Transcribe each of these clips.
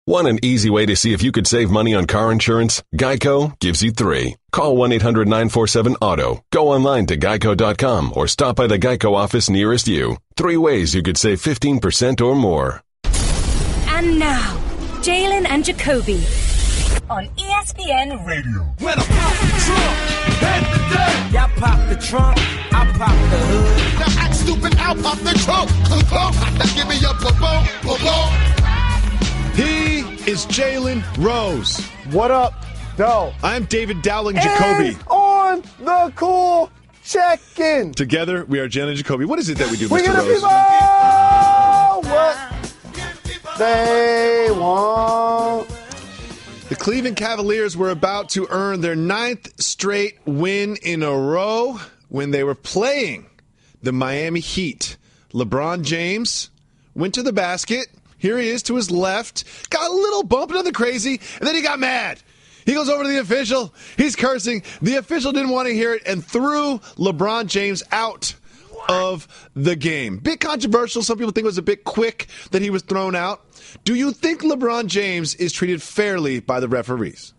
Want an easy way to see if you could save money on car insurance? Geico gives you 3. Call 1-800-947-AUTO. Go online to geico.com or stop by the Geico office nearest you. 3 ways you could save 15% or more. And now, Jalen and Jacoby on ESPN Radio. When I pop the trunk, head the day. Y'all pop the trunk, I pop the hood. Now act stupid, I'll pop the trunk. Now give me your boom. He is Jalen Rose. What up, though? I'm David Jacoby. On the cool check-in. Together, we are Jalen Jacoby. What is it that we do, We Mr. give the Rose? people what they want. The Cleveland Cavaliers were about to earn their 9th straight win in a row when they were playing the Miami Heat. LeBron James went to the basket. Here he is to his left. Got a little bump, nothing crazy, and then he got mad. He goes over to the official. He's cursing. The official didn't want to hear it and threw LeBron James out of the game. Bit controversial. Some people think it was a bit quick that he was thrown out. Do you think LeBron James is treated fairly by the referees?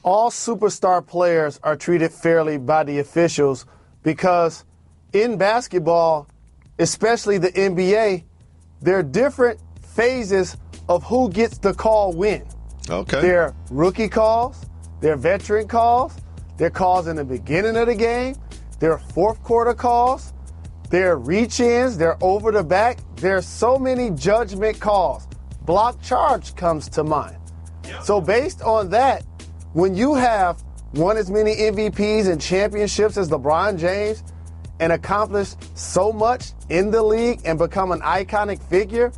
All superstar players are treated fairly by the officials because in basketball, especially the NBA, there are different phases of who gets the call when. Okay. There are rookie calls, there are veteran calls, there are calls in the beginning of the game, there are fourth quarter calls, there are reach-ins, there are over the back. There are so many judgment calls. Block charge comes to mind. So based on that, when you have won as many MVPs and championships as LeBron James and accomplished so much in the league and become an iconic figure,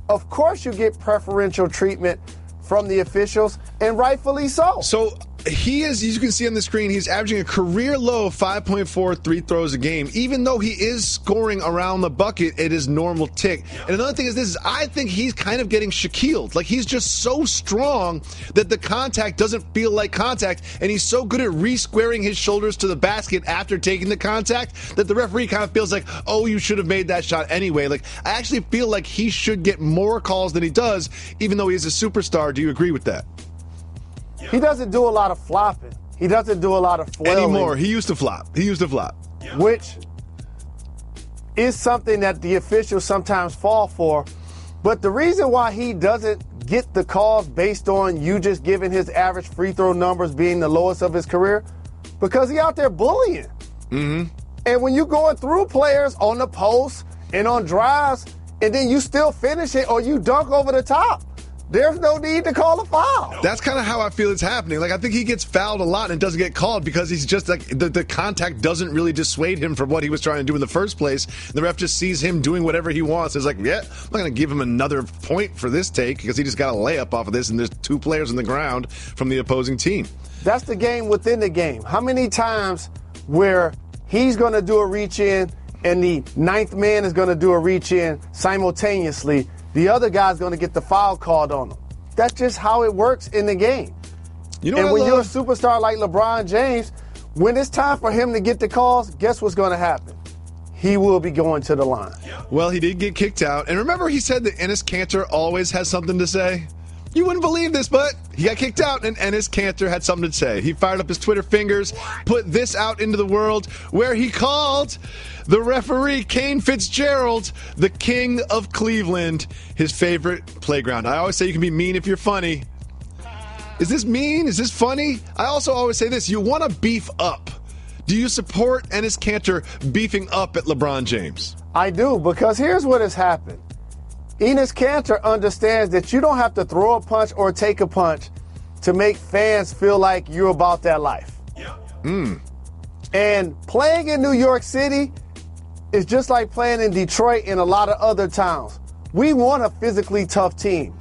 of course you get preferential treatment from the officials, and rightfully so. So he is, as you can see on the screen, he's averaging a career low of 5.4 3 throws a game. Even though he is scoring around the bucket at his normal tick. And another thing is this, I think he's kind of getting Shaquille'd. Like, he's just so strong that the contact doesn't feel like contact, and he's so good at re-squaring his shoulders to the basket after taking the contact that the referee kind of feels like, oh, you should have made that shot anyway. Like, I actually feel like he should get more calls than he does, even though he is a superstar. Do you agree with that? He doesn't do a lot of flopping. He doesn't do a lot of flailing. Anymore. He used to flop. Which is something that the officials sometimes fall for. But the reason why he doesn't get the calls based on you just giving his average free throw numbers being the lowest of his career, because he out there bullying. Mm-hmm. And when you're going through players on the post and on drives, and then you still finish it or you dunk over the top, there's no need to call a foul. That's kind of how I feel it's happening. Like, I think he gets fouled a lot and doesn't get called because he's just like, the contact doesn't really dissuade him from what he was trying to do in the first place. The ref just sees him doing whatever he wants. It's like, yeah, I'm not going to give him another point for this take because he just got a layup off of this and there's 2 players on the ground from the opposing team. That's the game within the game. How many times where he's going to do a reach-in and the 9th man is going to do a reach-in simultaneously, the other guy's going to get the foul called on him. That's just how it works in the game. You know, and when you're a superstar like LeBron James, when it's time for him to get the calls, guess what's going to happen? He will be going to the line. Well, he did get kicked out. And remember he said that Enes Kanter always has something to say? You wouldn't believe this, but he got kicked out, and Enes Kanter had something to say. He fired up his Twitter fingers, put this out into the world, where he called the referee, Kane Fitzgerald, the king of Cleveland, his favorite playground. I always say you can be mean if you're funny. Is this mean? Is this funny? I also always say this, you want to beef up. Do you support Enes Kanter beefing up at LeBron James? I do, because here's what has happened. Enes Kanter understands that you don't have to throw a punch or take a punch to make fans feel like you're about that life. And playing in New York City is just like playing in Detroit and a lot of other towns. We want a physically tough team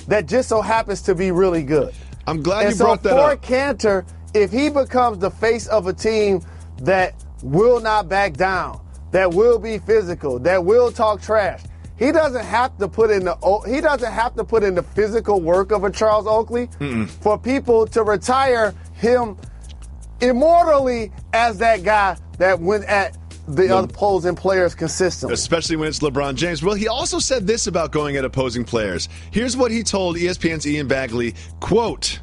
that just so happens to be really good. I'm glad you brought that up. And so for Kanter, if he becomes the face of a team that will not back down, that will be physical, that will talk trash, he doesn't have to put in the physical work of a Charles Oakley for people to retire him immortally as that guy that went at the opposing players consistently. Especially when it's LeBron James. Well, he also said this about going at opposing players. Here's what he told ESPN's Ian Bagley, quote,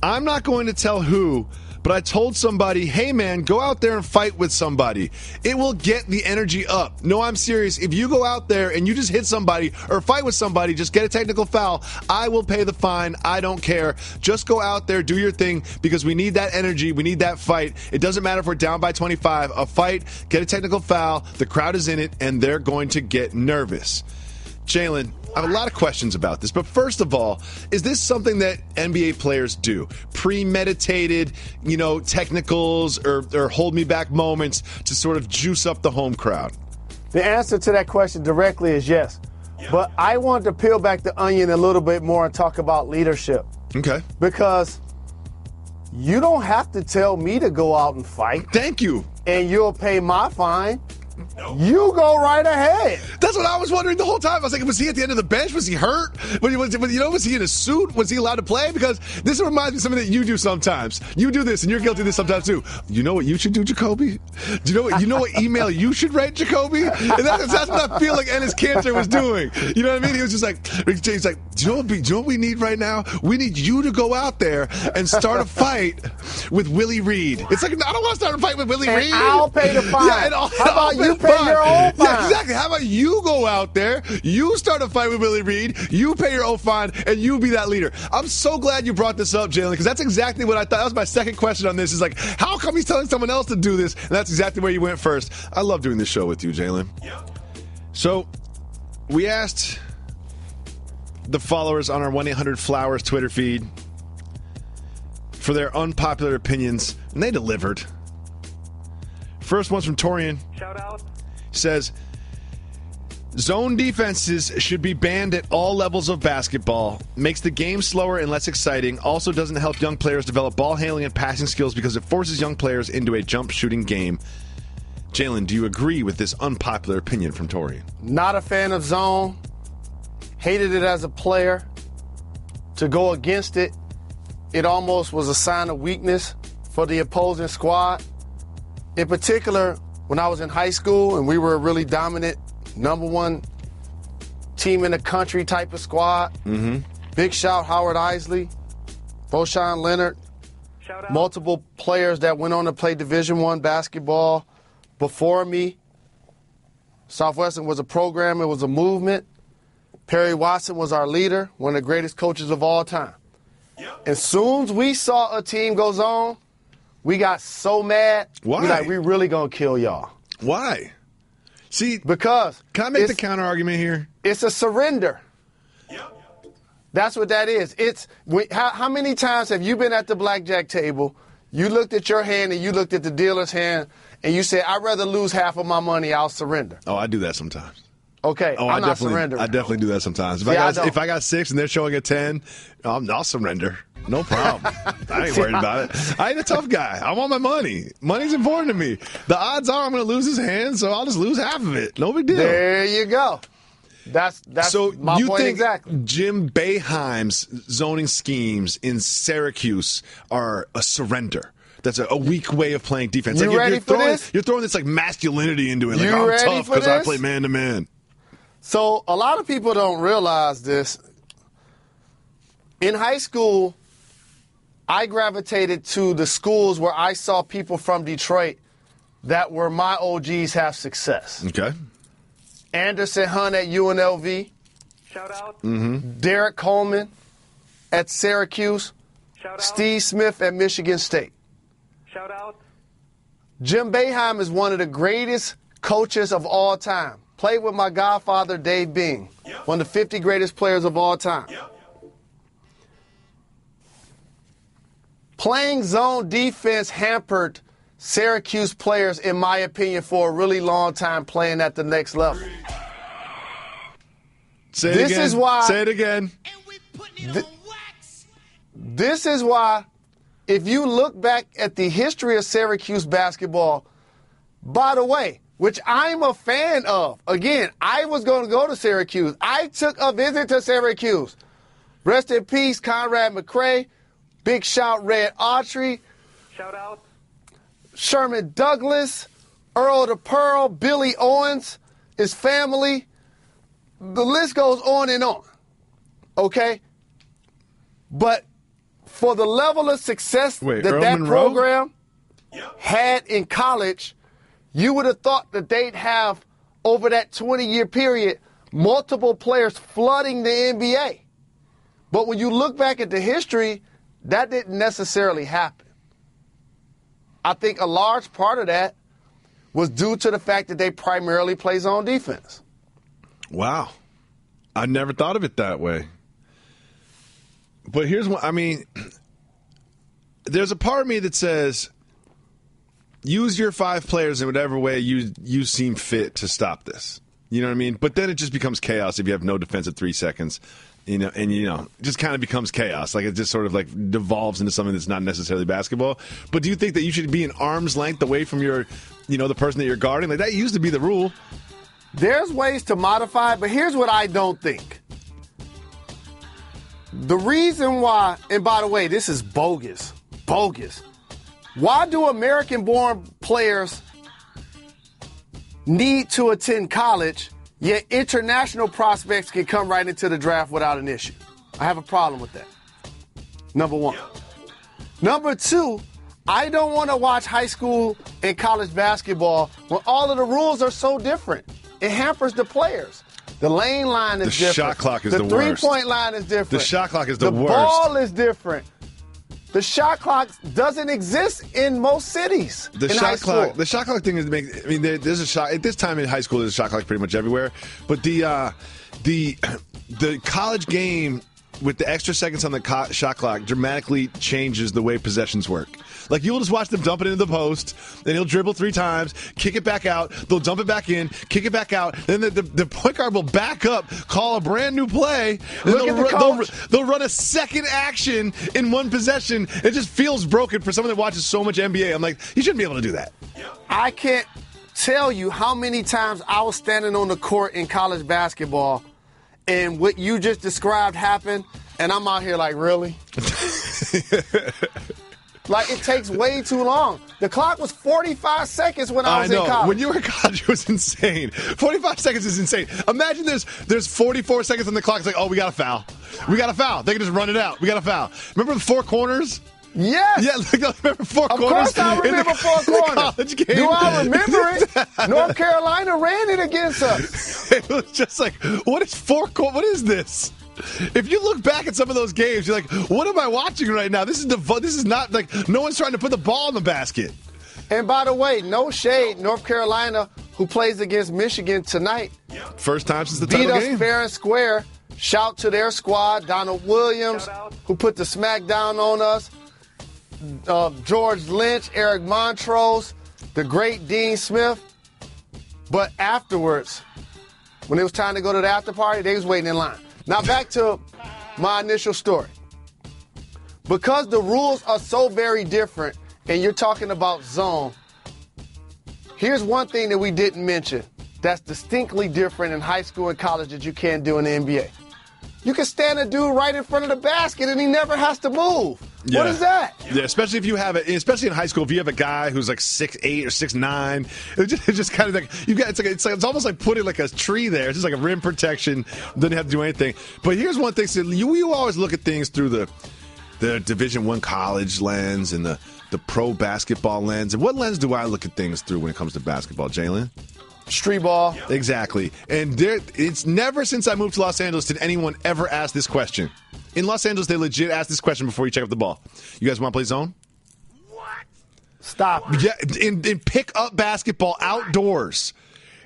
"I'm not going to tell who, but I told somebody, hey, man, go out there and fight with somebody. It will get the energy up. No, I'm serious. If you go out there and you just hit somebody or fight with somebody, just get a technical foul, I will pay the fine. I don't care. Just go out there, do your thing, because we need that energy. We need that fight. It doesn't matter if we're down by 25. A fight, get a technical foul, the crowd is in it, and they're going to get nervous." Jalen, I have a lot of questions about this, but first of all, is this something that NBA players do? Premeditated, technicals or hold me back moments to sort of juice up the home crowd? The answer to that question directly is yes. But I want to peel back the onion a little bit more and talk about leadership. Okay. Because you don't have to tell me to go out and fight. Thank you. And you'll pay my fine. You go right ahead. That's what I was wondering the whole time. I was like, was he at the end of the bench? Was he hurt? Was he in a suit? Was he allowed to play? Because this reminds me of something that you do sometimes. You do this, and you're guilty of this sometimes too. You know what you should do, Jacoby? Do you know what email you should write, Jacoby? And that's what I feel like Ennis Cantor was doing. You know what I mean? He was just like, he's like, do you know what we need right now? We need you to go out there and start a fight with Willie Reed. It's like, I don't want to start a fight with Willie Reed. I'll pay the fine. Yeah, how about you pay your own fine? Yeah, exactly. How about you go out there, you start a fight with Willie Reed, you pay your own fine, and you be that leader. I'm so glad you brought this up, Jalen, because that's exactly what I thought. That was my second question on this. Is like, how come he's telling someone else to do this? And that's exactly where you went first. I love doing this show with you, Jalen. Yep. So we asked the followers on our 1-800-Flowers Twitter feed for their unpopular opinions, and they delivered. First one's from Torian. Shout out. Says, zone defenses should be banned at all levels of basketball. Makes the game slower and less exciting. Also doesn't help young players develop ball handling and passing skills because it forces young players into a jump shooting game. Jalen, do you agree with this unpopular opinion from Torian? Not a fan of zone. Hated it as a player. To go against it, it almost was a sign of weakness for the opposing squad. In particular, when I was in high school and we were a really dominant number one team in the country type of squad. Mm-hmm. Big shout Howard Isley, Boshawn Leonard, multiple players that went on to play Division I basketball before me. Southwestern was a program, it was a movement. Perry Watson was our leader, one of the greatest coaches of all time. Yep. As soon as we saw a team go zone, we got so mad. Why? We really gonna kill y'all. Why? See, because can I make the counter argument here? It's a surrender. Yep. That's what that is. How many times have you been at the blackjack table, you looked at your hand and you looked at the dealer's hand, and you said, I'd rather lose half of my money, I'll surrender. Oh, I do that sometimes. Okay, I'm not surrendering. I definitely do that sometimes. If I got 6 and they're showing a 10, I'll surrender. No problem. I ain't worried about it. I ain't a tough guy. I want my money. Money's important to me. The odds are I'm going to lose his hand, so I'll just lose half of it. No big deal. There you go. That's so my you point think exactly. Jim Boeheim's zoning schemes in Syracuse are a surrender? That's a weak way of playing defense. You ready for this? You're throwing this like masculinity into it. Like, you I'm tough because I play man-to-man. So a lot of people don't realize this. In high school, I gravitated to the schools where I saw people from Detroit that were my OGs have success. Okay. Anderson Hunt at UNLV. Shout out. Mm-hmm. Derek Coleman at Syracuse. Shout out. Steve Smith at Michigan State. Shout out. Jim Boeheim is one of the greatest coaches of all time. Played with my godfather, Dave Bing. Yep. One of the 50 greatest players of all time. Yep. Playing zone defense hampered Syracuse players, in my opinion, for a really long time playing at the next level. Say it again. This is why, if you look back at the history of Syracuse basketball, by the way, which I'm a fan of. Again, I was going to go to Syracuse. I took a visit to Syracuse. Rest in peace, Conrad McRae. Big shout, Red Autry. Shout out. Sherman Douglas. Earl the Pearl, Billy Owens, his family. The list goes on and on. Okay? But for the level of success that program had in college, you would have thought that they'd have, over that 20-year period, multiple players flooding the NBA. But when you look back at the history, that didn't necessarily happen. I think a large part of that was due to the fact that they primarily play zone defense. Wow. I never thought of it that way. But here's what, I mean, there's a part of me that says, use your 5 players in whatever way you seem fit to stop this. You know what I mean? But then it just becomes chaos if you have no defense at 3 seconds. And it just kind of becomes chaos. Like, it just sort of like devolves into something that's not necessarily basketball. But do you think that you should be an arm's length away from your, the person that you're guarding? Like, that used to be the rule. There's ways to modify it, but here's what I don't think. The reason why, and by the way, this is bogus. Why do American-born players need to attend college, yet international prospects can come right into the draft without an issue? I have a problem with that. Number one. Number two, I don't want to watch high school and college basketball when all of the rules are so different. It hampers the players. The lane line is different. The shot clock is the worst. The three-point line is different. The shot clock is the worst. The ball is different. The shot clock doesn't exist in most cities. The shot clock thing is there's a shot at this time in high school. There's a shot clock pretty much everywhere. But the college game with the extra seconds on the shot clock dramatically changes the way possessions work. Like, you'll just watch them dump it into the post, and he'll dribble 3 times, kick it back out, they'll dump it back in, kick it back out, then the point guard will back up, call a brand new play, and they'll run a second action in one possession. It just feels broken for someone that watches so much NBA. I'm like, you shouldn't be able to do that. I can't tell you how many times I was standing on the court in college basketball and what you just described happened, and I'm out here like, really? Like, it takes way too long. The clock was 45 seconds when I was in college. When you were in college, it was insane. 45 seconds is insane. Imagine there's 44 seconds on the clock. It's like, oh, we got a foul. We got a foul. They can just run it out. We got a foul. Remember the 4 corners? Yes. Yeah, remember 4 corners? Of course I remember 4 corners. College game. Do I remember it? North Carolina ran it against us. It was just like, what is 4 corners? What is this? If you look back at some of those games, you're like, what am I watching right now? This is not like, no one's trying to put the ball in the basket. And by the way, no shade, North Carolina, who plays against Michigan tonight. First time since the title game. Beat us fair and square. Shout to their squad, Donald Williams, who put the smack down on us. George Lynch, Eric Montrose, the great Dean Smith. But afterwards, when it was time to go to the after party, they was waiting in line. Now back to my initial story. Because the rules are so very different, and you're talking about zone, here's one thing that we didn't mention that's distinctly different in high school and college that you can't do in the NBA. You can stand a dude right in front of the basket and he never has to move. Yeah. What is that? Yeah, especially if you have especially in high school, if you have a guy who's like 6'8" or 6'9", it's just kind of like it's almost like putting like a tree there. It's just like a rim protection. Doesn't have to do anything. But here's one thing: so you always look at things through the Division I college lens and the pro basketball lens. And what lens do I look at things through when it comes to basketball, Jalen? Street ball. Exactly. And it's never since I moved to Los Angeles did anyone ever ask this question. In Los Angeles, they legit ask this question before you check up the ball. You guys want to play zone? What? Stop. Yeah, in pick-up basketball outdoors.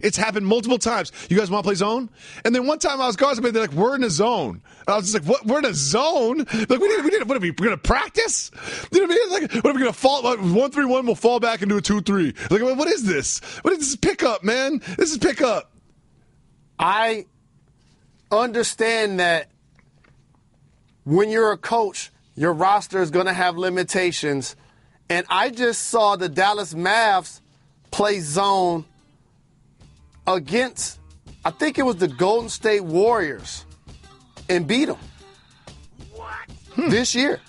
It's happened multiple times. You guys want to play zone? And then one time I was guarding somebody, they're like, we're in a zone. And I was just like, what? We're in a zone? Like, we need. What are we going to practice? You know what I mean? Like, what are we going to fall? 1-3-1, we'll fall back and do a 2-3. Like, what is this? What is this pickup, man? This is pickup. I understand that when you're a coach, your roster is going to have limitations. And I just saw the Dallas Mavs play zone against, I think it was the Golden State Warriors, and beat them. What? This year.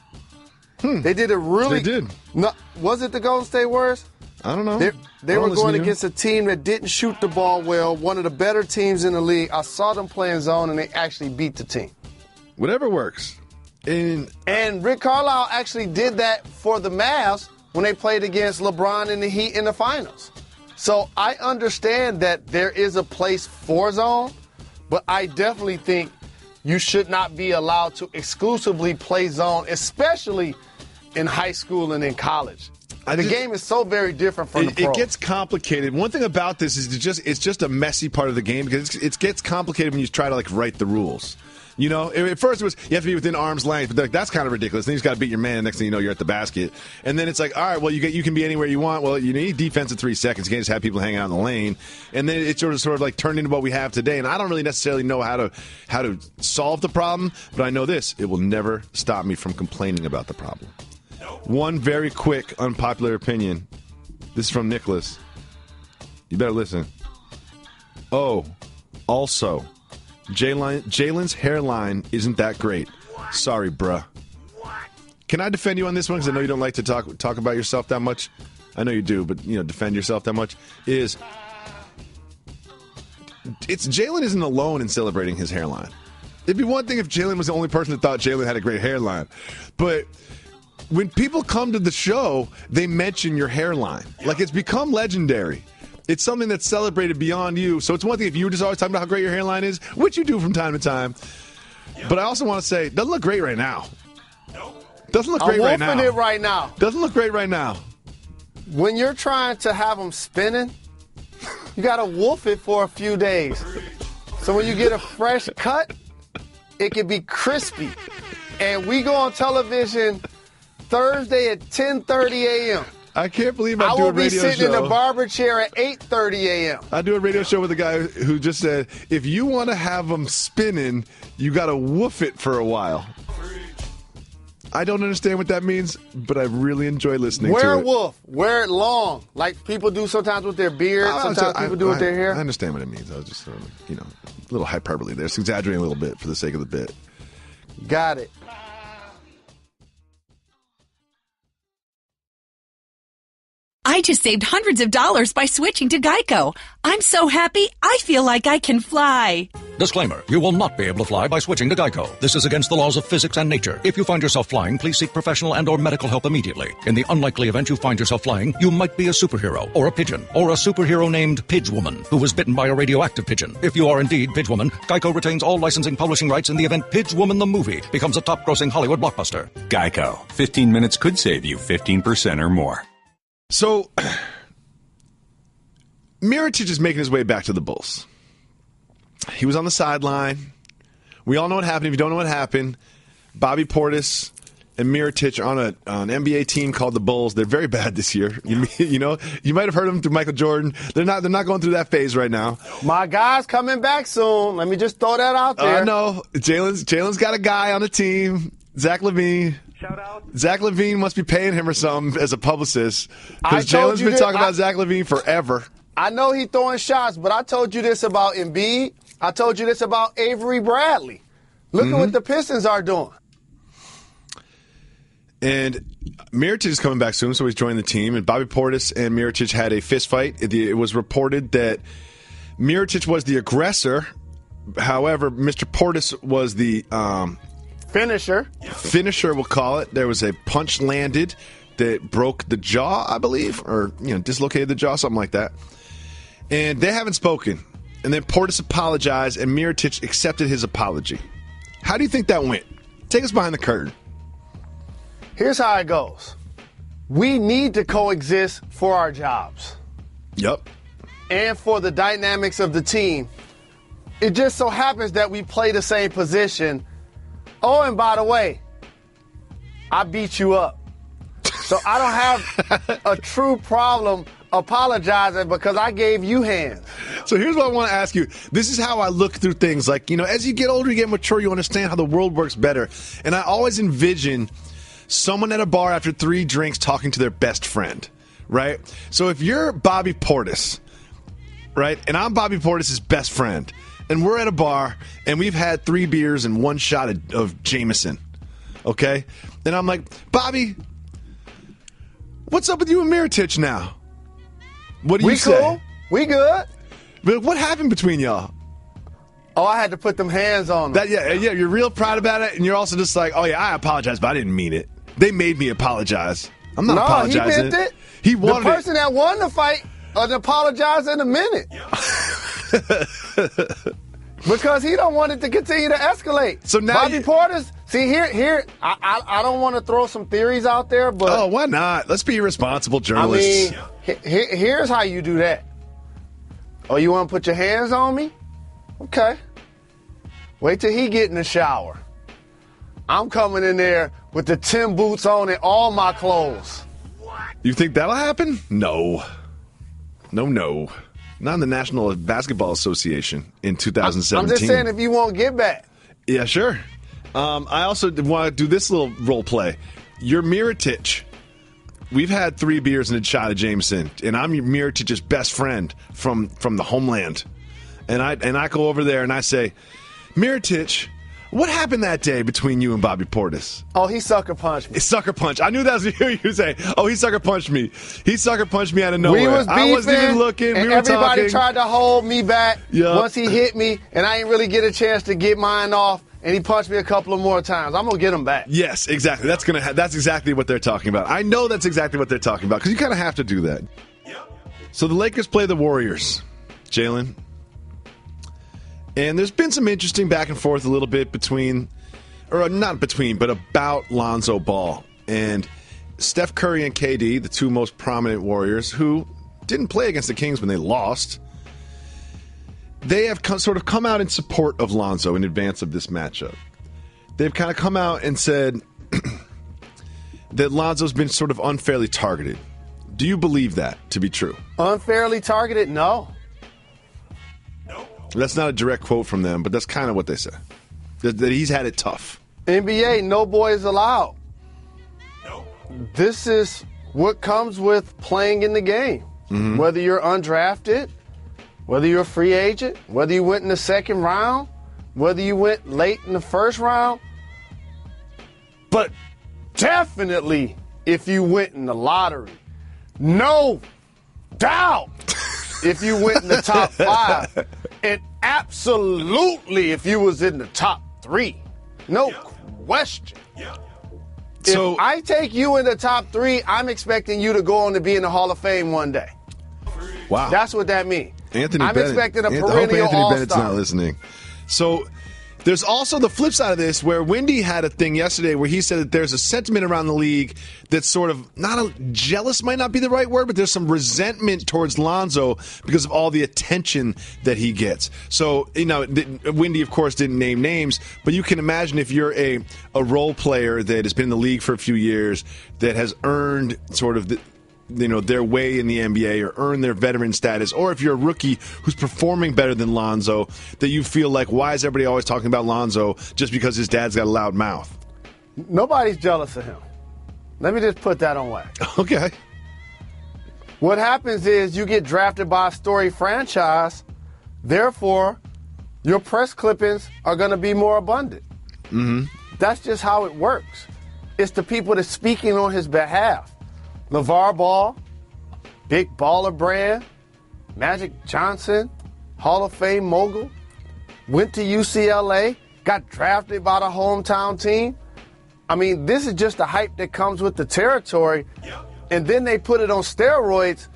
They did it really. They did. No, was it the Golden State Warriors? I don't know. They were going against a team that didn't shoot the ball well, one of the better teams in the league. I saw them playing zone, and they actually beat the team. Whatever works. And Rick Carlisle actually did that for the Mavs when they played against LeBron and the Heat in the finals. So I understand that there is a place for zone, but I definitely think you should not be allowed to exclusively play zone, especially in high school and in college. The game is so very different from the pro. It gets complicated. One thing about this is it's just a messy part of the game because it gets complicated when you try to write the rules. You know, at first it was you have to be within arm's length, but that's kind of ridiculous. Then you just got to beat your man. Next thing you know, you're at the basket, and then it's like, all right, well, you can be anywhere you want. Well, you need defense in 3 seconds. You can't just have people hanging out in the lane, and then it sort of turned into what we have today. And I don't really necessarily know how to solve the problem, but I know this: it will never stop me from complaining about the problem. One very quick, unpopular opinion. This is from Nicholas. You better listen. Oh, also, Jalen's hairline isn't that great. Sorry, bruh. Can I defend you on this one? Because I know you don't like to talk about yourself that much. I know you do, but defend yourself that much. Jalen isn't alone in celebrating his hairline. It'd be one thing if Jalen was the only person that thought Jalen had a great hairline, but when people come to the show, they mention your hairline. Like, it's become legendary. It's something that's celebrated beyond you. So it's one thing if you were just always talking about how great your hairline is, which you do from time to time. But I also want to say, it doesn't look great right now. Doesn't look great right now. I'm wolfing it right now. Doesn't look great right now. When you're trying to have them spinning, you got to wolf it for a few days. So when you get a fresh cut, it can be crispy. And we go on television Thursday at 10:30 a.m. I can't believe I do a radio show. I will be sitting in the barber chair at 8:30 a.m. I do a radio show with a guy who just said, if you want to have them spinning, you got to woof it for a while. I don't understand what that means, but I really enjoy listening to it. Wear woof. Wear it long, like people do sometimes with their beard. Sometimes people do with their hair. I understand what it means. I was just, a little hyperbole there. It's exaggerating a little bit for the sake of the bit. Got it. I just saved hundreds of dollars by switching to Geico. I'm so happy, I feel like I can fly. Disclaimer, you will not be able to fly by switching to Geico. This is against the laws of physics and nature. If you find yourself flying, please seek professional and or medical help immediately. In the unlikely event you find yourself flying, you might be a superhero, or a pigeon, or a superhero named Pidgewoman, who was bitten by a radioactive pigeon. If you are indeed Pidgewoman, Geico retains all licensing publishing rights in the event Pidgewoman the movie becomes a top-grossing Hollywood blockbuster. Geico. 15 minutes could save you 15% or more. So, Mirotic is making his way back to the Bulls. He was on the sideline. We all know what happened. If you don't know what happened, Bobby Portis and Mirotic are on an NBA team called the Bulls. They're very bad this year. You might have heard them through Michael Jordan. They're not going through that phase right now. My guy's coming back soon. Let me just throw that out there. I know. Jalen's got a guy on the team, Zach LaVine. Shout out. Zach LaVine must be paying him or something as a publicist because Jalen's been talking about Zach LaVine forever. I know he's throwing shots, but I told you this about Embiid. I told you this about Avery Bradley. Look at what the Pistons are doing. And Mirotic is coming back soon, so he's joining the team. And Bobby Portis and Mirotic had a fist fight. It was reported that Mirotic was the aggressor. However, Mr. Portis was the Finisher, we'll call it. There was a punch landed that broke the jaw, I believe, or dislocated the jaw, something like that. And they haven't spoken. And then Portis apologized, and Mirotic accepted his apology. How do you think that went? Take us behind the curtain. Here's how it goes. We need to coexist for our jobs. Yep. And for the dynamics of the team. It just so happens that we play the same position. Oh, and by the way, I beat you up. So I don't have a true problem apologizing because I gave you hands. So here's what I want to ask you. This is how I look through things. Like, as you get older, you get mature, you understand how the world works better. And I always envision someone at a bar after 3 drinks talking to their best friend, right? So if you're Bobby Portis, right, and I'm Bobby Portis' best friend, and we're at a bar, and we've had 3 beers and 1 shot of Jameson, okay? And I'm like, Bobby, what's up with you and Mirotic now? What do you say? Cool. We good. But what happened between y'all? Oh, I had to put them hands on them. Yeah, you're real proud about it, and you're also just like, oh yeah, I apologize, but I didn't mean it. They made me apologize. I'm not apologizing. He meant it. He wanted the person that won the fight apologize in a minute. Because he don't want it to continue to escalate. So now Bobby Portis, see here, I don't want to throw some theories out there, but oh, why not? Let's be responsible journalists. I mean, here's how you do that. Oh, you want to put your hands on me? Okay. Wait till he get in the shower. I'm coming in there with the 10 boots on and all my clothes. You think that'll happen? No. Not in the National Basketball Association in 2017. I'm just saying if you won't get back. Yeah, sure. I also want to do this little role play. You're Mirotic. We've had 3 beers and a shot of Jameson, and I'm Mirotic's best friend from the homeland. And I go over there and I say, Mirotic, what happened that day between you and Bobby Portis? Oh, he sucker punched me. Sucker punch. I knew that was what you were saying. Oh, he sucker punched me. He sucker punched me out of nowhere. We was beefing, I wasn't even looking. And we were everybody talking. tried to hold me back once he hit me, and I didn't really get a chance to get mine off, and he punched me a couple of more times. I'm going to get him back. Yes, exactly. That's exactly what they're talking about. I know that's exactly what they're talking about because you kind of have to do that. So the Lakers play the Warriors, Jalen. And there's been some interesting back and forth a little bit about Lonzo Ball. And Steph Curry and KD, the two most prominent Warriors, who didn't play against the Kings when they lost, they have sort of come out in support of Lonzo in advance of this matchup. They've kind of come out and said that Lonzo's been sort of unfairly targeted. Do you believe that to be true? Unfairly targeted? No. That's not a direct quote from them, but that's kind of what they say. That he's had it tough. NBA, no boys allowed. No. This is what comes with playing in the game. Mm-hmm. Whether you're undrafted, whether you're a free agent, whether you went in the second round, whether you went late in the first round. But definitely if you went in the lottery. No doubt if you went in the top 5. And absolutely if you was in the top 3. No question. So, if I take you in the top 3, I'm expecting you to go on to be in the Hall of Fame one day. Wow. That's what that means. Anthony I'm Bennett. expecting a I hope perennial Anthony all-star. Bennett's not listening. So there's also the flip side of this where Wendy had a thing yesterday where he said that there's a sentiment around the league that's sort of jealous might not be the right word, but there's some resentment towards Lonzo because of all the attention that he gets. So, Wendy, of course, didn't name names, but you can imagine if you're a role player that has been in the league for a few years that has earned sort of their way in the NBA or earn their veteran status, or if you're a rookie who's performing better than Lonzo, that you feel like, why is everybody always talking about Lonzo just because his dad's got a loud mouth? Nobody's jealous of him. Let me just put that on wax. Okay. What happens is you get drafted by a storied franchise, therefore your press clippings are going to be more abundant. Mm-hmm. That's just how it works. It's the people that's speaking on his behalf. LeVar Ball, big baller brand, Magic Johnson, Hall of Fame mogul, went to UCLA, got drafted by the hometown team. I mean, this is just the hype that comes with the territory. And then they put it on steroids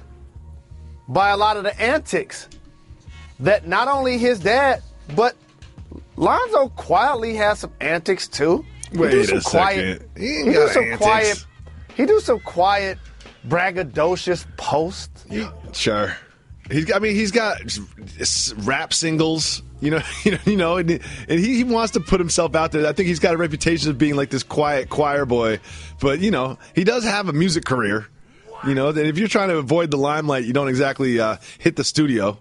by a lot of the antics that not only his dad, but Lonzo quietly has some antics too. Wait a second. He do some quiet, braggadocious posts. Sure. He's got rap singles, and he wants to put himself out there. I think he's got a reputation of being like this quiet choir boy, but he does have a music career. That if you're trying to avoid the limelight, you don't exactly hit the studio.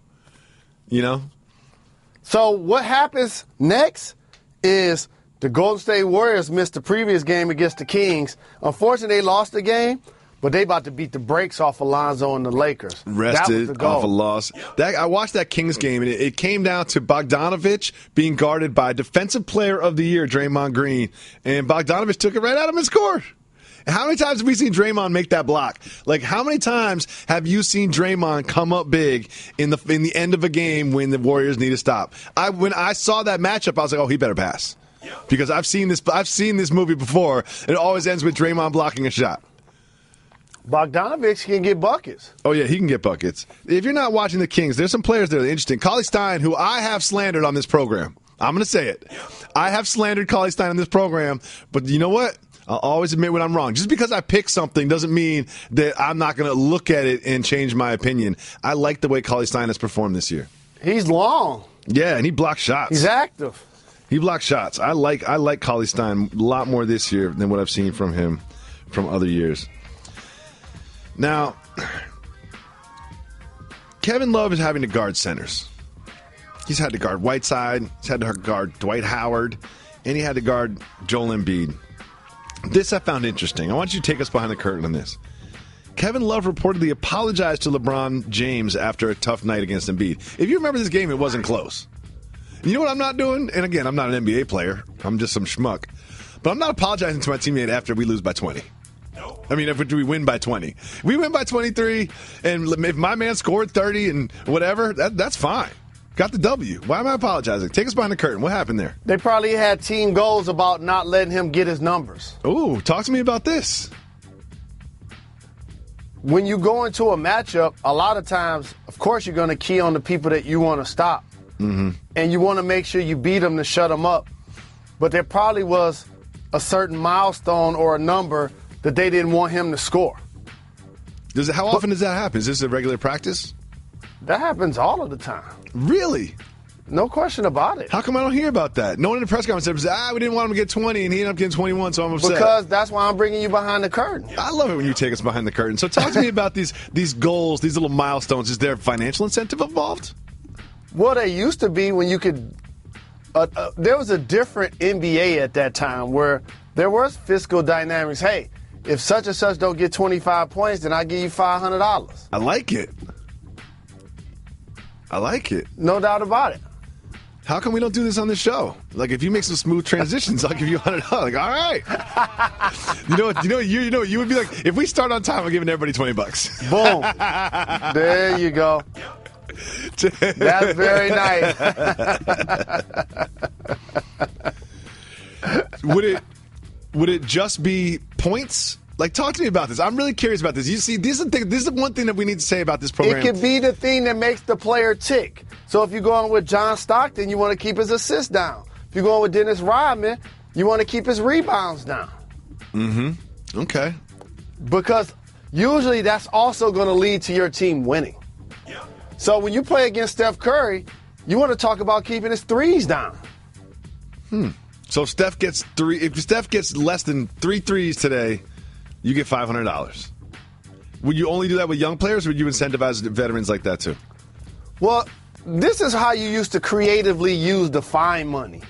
So what happens next is the Golden State Warriors missed the previous game against the Kings. Unfortunately, they lost the game, but they about to beat the brakes off Alonzo and the Lakers. Rested off a loss. I watched that Kings game, and it came down to Bogdanovich being guarded by Defensive Player of the Year, Draymond Green, and Bogdanovich took it right out of his court. How many times have we seen Draymond make that block? Like, how many times have you seen Draymond come up big in the end of a game when the Warriors need to stop? When I saw that matchup, I was like, oh, he better pass. Because I've seen this movie before. It always ends with Draymond blocking a shot. Bogdanovich can get buckets. Oh, yeah, he can get buckets. If you're not watching the Kings, there's some players that are interesting. Cauley Stein, who I have slandered on this program. I'm going to say it. I have slandered Cauley Stein on this program, but you know what? I'll always admit when I'm wrong. Just because I pick something doesn't mean that I'm not going to look at it and change my opinion. I like the way Cauley Stein has performed this year. He's long. Yeah, and he blocks shots. He's active. He blocks shots. I like Cauley Stein a lot more this year than what I've seen from him from other years. Now, Kevin Love is having to guard centers. He's had to guard Whiteside. He's had to guard Dwight Howard. And he had to guard Joel Embiid. This I found interesting. I want you to take us behind the curtain on this. Kevin Love reportedly apologized to LeBron James after a tough night against Embiid. If you remember this game, it wasn't close. You know what I'm not doing? And again, I'm not an NBA player. I'm just some schmuck. But I'm not apologizing to my teammate after we lose by 20. I mean, if we win by 20. If we win by 23, and if my man scored 30 and whatever, that's fine. Got the W. Why am I apologizing? Take us behind the curtain. What happened there? They probably had team goals about not letting him get his numbers. Ooh, talk to me about this. When you go into a matchup, a lot of times, of course, you're going to key on the people that you want to stop. Mm-hmm. And you want to make sure you beat them to shut them up. But there probably was a certain milestone or a number that they didn't want him to score. How often does that happen? Is this a regular practice? That happens all of the time. Really? No question about it. How come I don't hear about that? No one in the press conference said, we didn't want him to get 20, and he ended up getting 21, so I'm upset. Because that's why I'm bringing you behind the curtain. I love it when you take us behind the curtain. So talk to me about these goals, these little milestones. Is there financial incentive involved? Well, they used to be when you could there was a different NBA at that time where there was fiscal dynamics. Hey, if such and such don't get 25 points, then I give you $500. I like it. No doubt about it. How come we don't do this on the show? Like, if you make some smooth transitions, I'll give you $100. Like, all right. You know, you would be like, if we start on time, I'm giving everybody $20. Boom. There you go. That's very nice. Would it just be points? Like, talk to me about this. I'm really curious about this. You see, this is one thing that we need to say about this program. It could be the thing that makes the player tick. So if you're going with John Stockton, you want to keep his assists down. If you're going with Dennis Rodman, you want to keep his rebounds down. Mm-hmm. Okay. Because usually that's also going to lead to your team winning. Yeah. So when you play against Steph Curry, you want to talk about keeping his threes down. So if Steph gets less than 3 threes today, you get $500. Would you only do that with young players, or would you incentivize veterans like that too? Well, this is how you used to creatively use the fine money.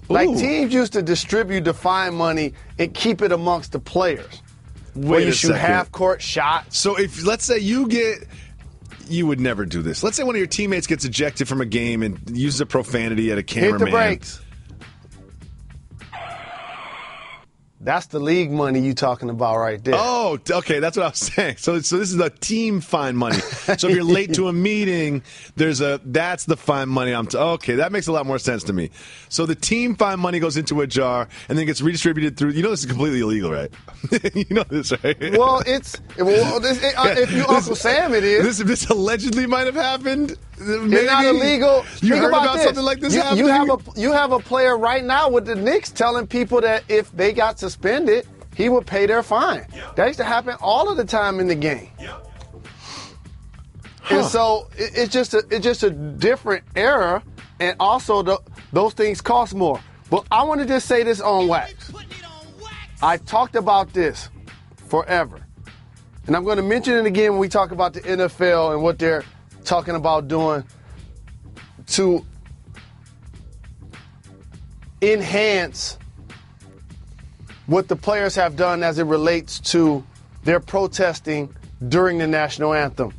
Like, teams used to distribute the fine money and keep it amongst the players. Where you shoot half-court shots. So if, let's say you would never do this. Let's say one of your teammates gets ejected from a game and uses a profanity at a cameraman. Hit the brakes. That's the league money you talking about right there. Oh, okay, that's what I was saying. So this is the team fine money. So if you're late to a meeting, that's the fine money. Okay, that makes a lot more sense to me. So the team fine money goes into a jar and then gets redistributed through. You know this is completely illegal, right? You know this, right? Well, if you Uncle Sam, it is. This allegedly might have happened. Maybe. It's not illegal. You heard about something like this happening? You have a player right now with the Knicks telling people that if they got suspended, he would pay their fine. Yeah. That used to happen all of the time in the game. Yeah. And so it's just a different era, and also those things cost more. But I want to just say this on wax. I've talked about this forever, and I'm going to mention it again when we talk about the NFL and what they're talking about doing to enhance what the players have done as it relates to their protesting during the national anthem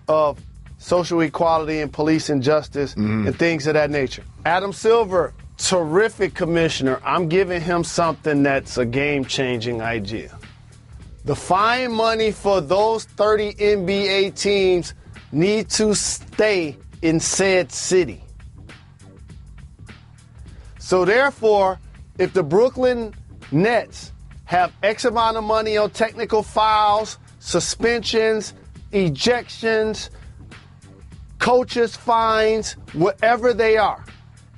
of social equality and police injustice and things of that nature. Adam Silver, terrific commissioner. I'm giving him something that's a game-changing idea. The fine money for those 30 NBA teams need to stay in said city. So therefore, if the Brooklyn Nets have X amount of money on technical fouls, suspensions, ejections, coaches' fines, whatever they are,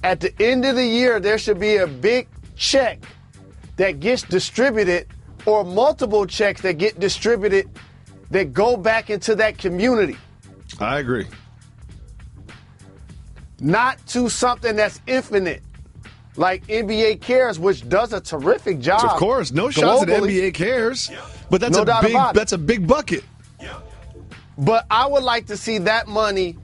at the end of the year, there should be a big check that gets distributed, or multiple checks that get distributed that go back into that community. I agree. Not to something that's infinite, like NBA Cares, which does a terrific job. Of course, no shots at NBA Cares, but that's a big bucket. But I would like to see that money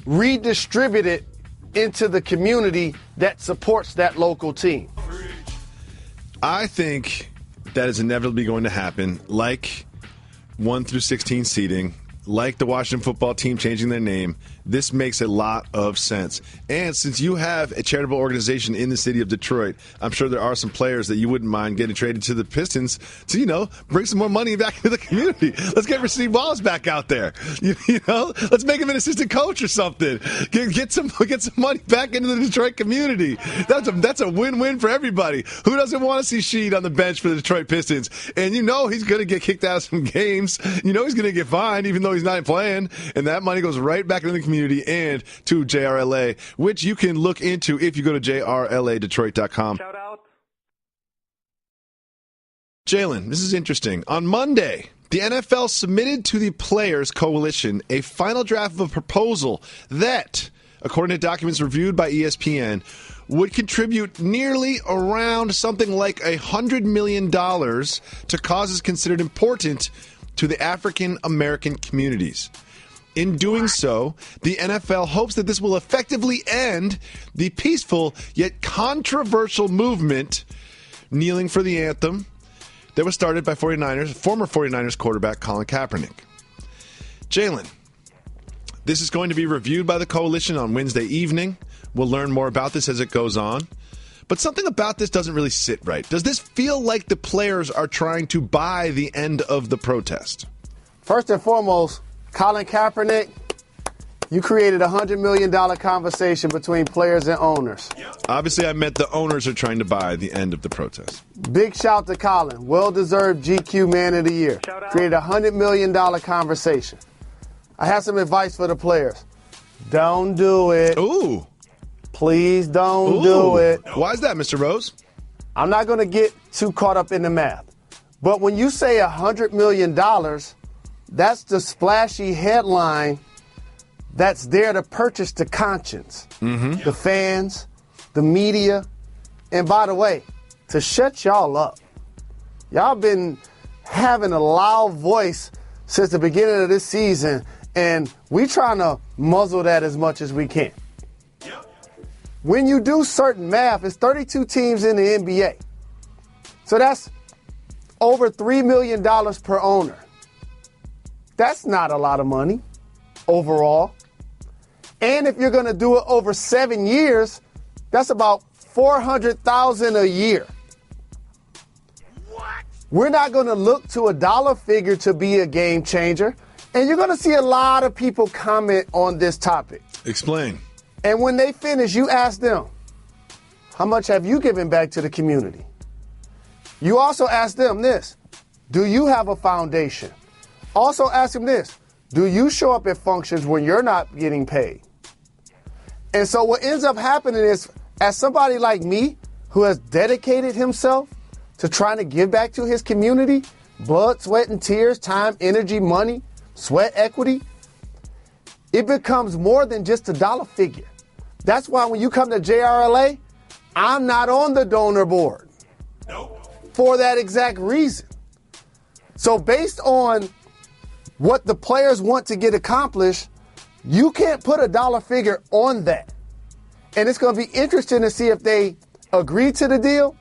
redistributed into the community that supports that local team. I think that is inevitably going to happen, like 1 through 16 seeding, like the Washington football team changing their name. This makes a lot of sense. And since you have a charitable organization in the city of Detroit, I'm sure there are some players that you wouldn't mind getting traded to the Pistons to, bring some more money back into the community. Let's get Rasheed Wallace back out there. Let's make him an assistant coach or something. Get some money back into the Detroit community. That's a win-win for everybody. Who doesn't want to see Sheed on the bench for the Detroit Pistons? And he's going to get kicked out of some games. He's going to get fined even though he's not playing. And that money goes right back into the community and to JRLA, which you can look into if you go to jrladetroit.com. Shout out. Jalen, this is interesting. On Monday, the NFL submitted to the Players Coalition a final draft of a proposal that, according to documents reviewed by ESPN, would contribute nearly around something like $100 million to causes considered important to the African American communities. In doing so, the NFL hopes that this will effectively end the peaceful yet controversial movement kneeling for the anthem that was started by former 49ers quarterback Colin Kaepernick. Jalen, this is going to be reviewed by the coalition on Wednesday evening. We'll learn more about this as it goes on. But something about this doesn't really sit right. Does this feel like the players are trying to buy the end of the protest? First and foremost, Colin Kaepernick, you created a $100 million conversation between players and owners. Obviously, I meant the owners are trying to buy the end of the protest. Big shout to Colin. Well-deserved GQ Man of the Year. Created a $100 million conversation. I have some advice for the players. Don't do it. Ooh. Please don't do it. Why is that, Mr. Rose? I'm not going to get too caught up in the math. But when you say $100 million, that's the splashy headline that's there to purchase the conscience, the fans, the media, and by the way, to shut y'all up. Y'all been having a loud voice since the beginning of this season, and we trying to muzzle that as much as we can. When you do certain math, it's 32 teams in the NBA. So that's over $3 million per owner. That's not a lot of money overall. And if you're going to do it over 7 years, that's about $400,000 a year. What? We're not going to look to a dollar figure to be a game changer. And you're going to see a lot of people comment on this topic. Explain. And when they finish, you ask them, how much have you given back to the community? You also ask them this, do you have a foundation? Also ask them this, do you show up at functions when you're not getting paid? And so what ends up happening is, as somebody like me who has dedicated himself to trying to give back to his community, blood, sweat, and tears, time, energy, money, sweat equity, it becomes more than just a dollar figure. That's why when you come to JRLA, I'm not on the donor board. Nope. For that exact reason. So based on what the players want to get accomplished, you can't put a dollar figure on that. And it's going to be interesting to see if they agree to the deal.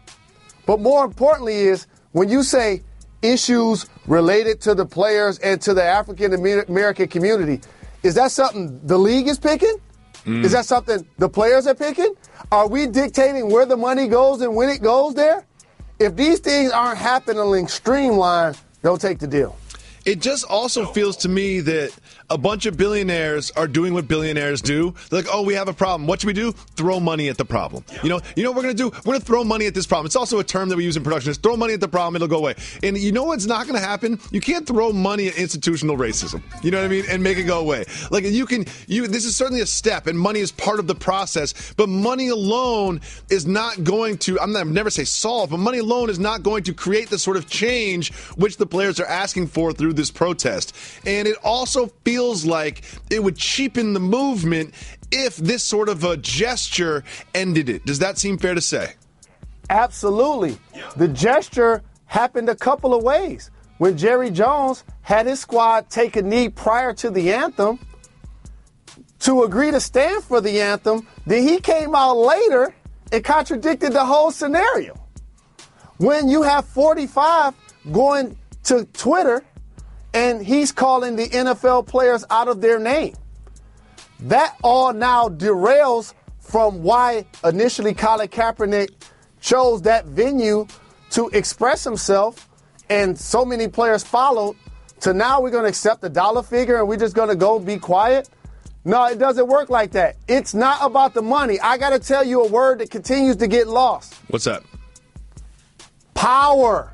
But more importantly is, when you say issues related to the players and to the African American community, is that something the league is picking? Is that something the players are picking? Are we dictating where the money goes and when it goes there? If these things aren't happening streamlined, don't take the deal. It just also feels to me that a bunch of billionaires are doing what billionaires do. They're like, oh, we have a problem. What should we do? Throw money at the problem. You know what we're going to do? We're going to throw money at this problem. It's also a term that we use in production. Is throw money at the problem, it'll go away. And you know what's not going to happen? You can't throw money at institutional racism. You know what I mean? And make it go away. Like this is certainly a step, and money is part of the process. But money alone is not going to, I'll never say solve, but money alone is not going to create the sort of change which the players are asking for through this protest. And it also feels like it would cheapen the movement if this sort of a gesture ended it. Does that seem fair to say? Absolutely. The gesture happened a couple of ways. When Jerry Jones had his squad take a knee prior to the anthem to agree to stand for the anthem, then he came out later and contradicted the whole scenario. When you have 45 going to Twitter and he's calling the NFL players out of their name, that all now derails from why initially Colin Kaepernick chose that venue to express himself, and so many players followed, to now we're going to accept the dollar figure and we're just going to go be quiet. No, it doesn't work like that. It's not about the money. I got to tell you a word that continues to get lost. What's that? Power.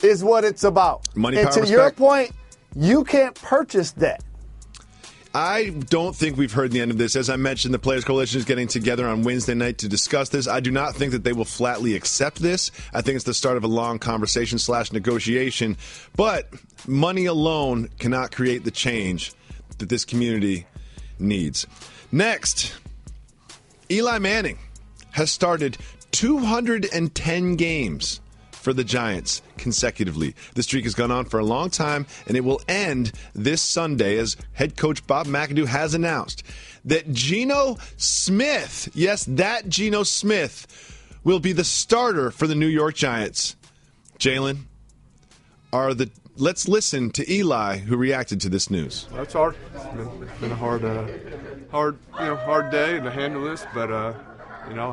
Is what it's about. Money, and power, to respect. your point, you can't purchase that. I don't think we've heard the end of this. As I mentioned, the Players Coalition is getting together on Wednesday night to discuss this. I do not think that they will flatly accept this. I think it's the start of a long conversation / negotiation. But money alone cannot create the change that this community needs. Next, Eli Manning has started 210 games for the Giants consecutively. The streak has gone on for a long time, and it will end this Sunday as head coach Bob McAdoo has announced that Geno Smith, yes, that Geno Smith, will be the starter for the New York Giants. Jalen, let's listen to Eli, who reacted to this news. It's hard. It's been a hard day to handle this, but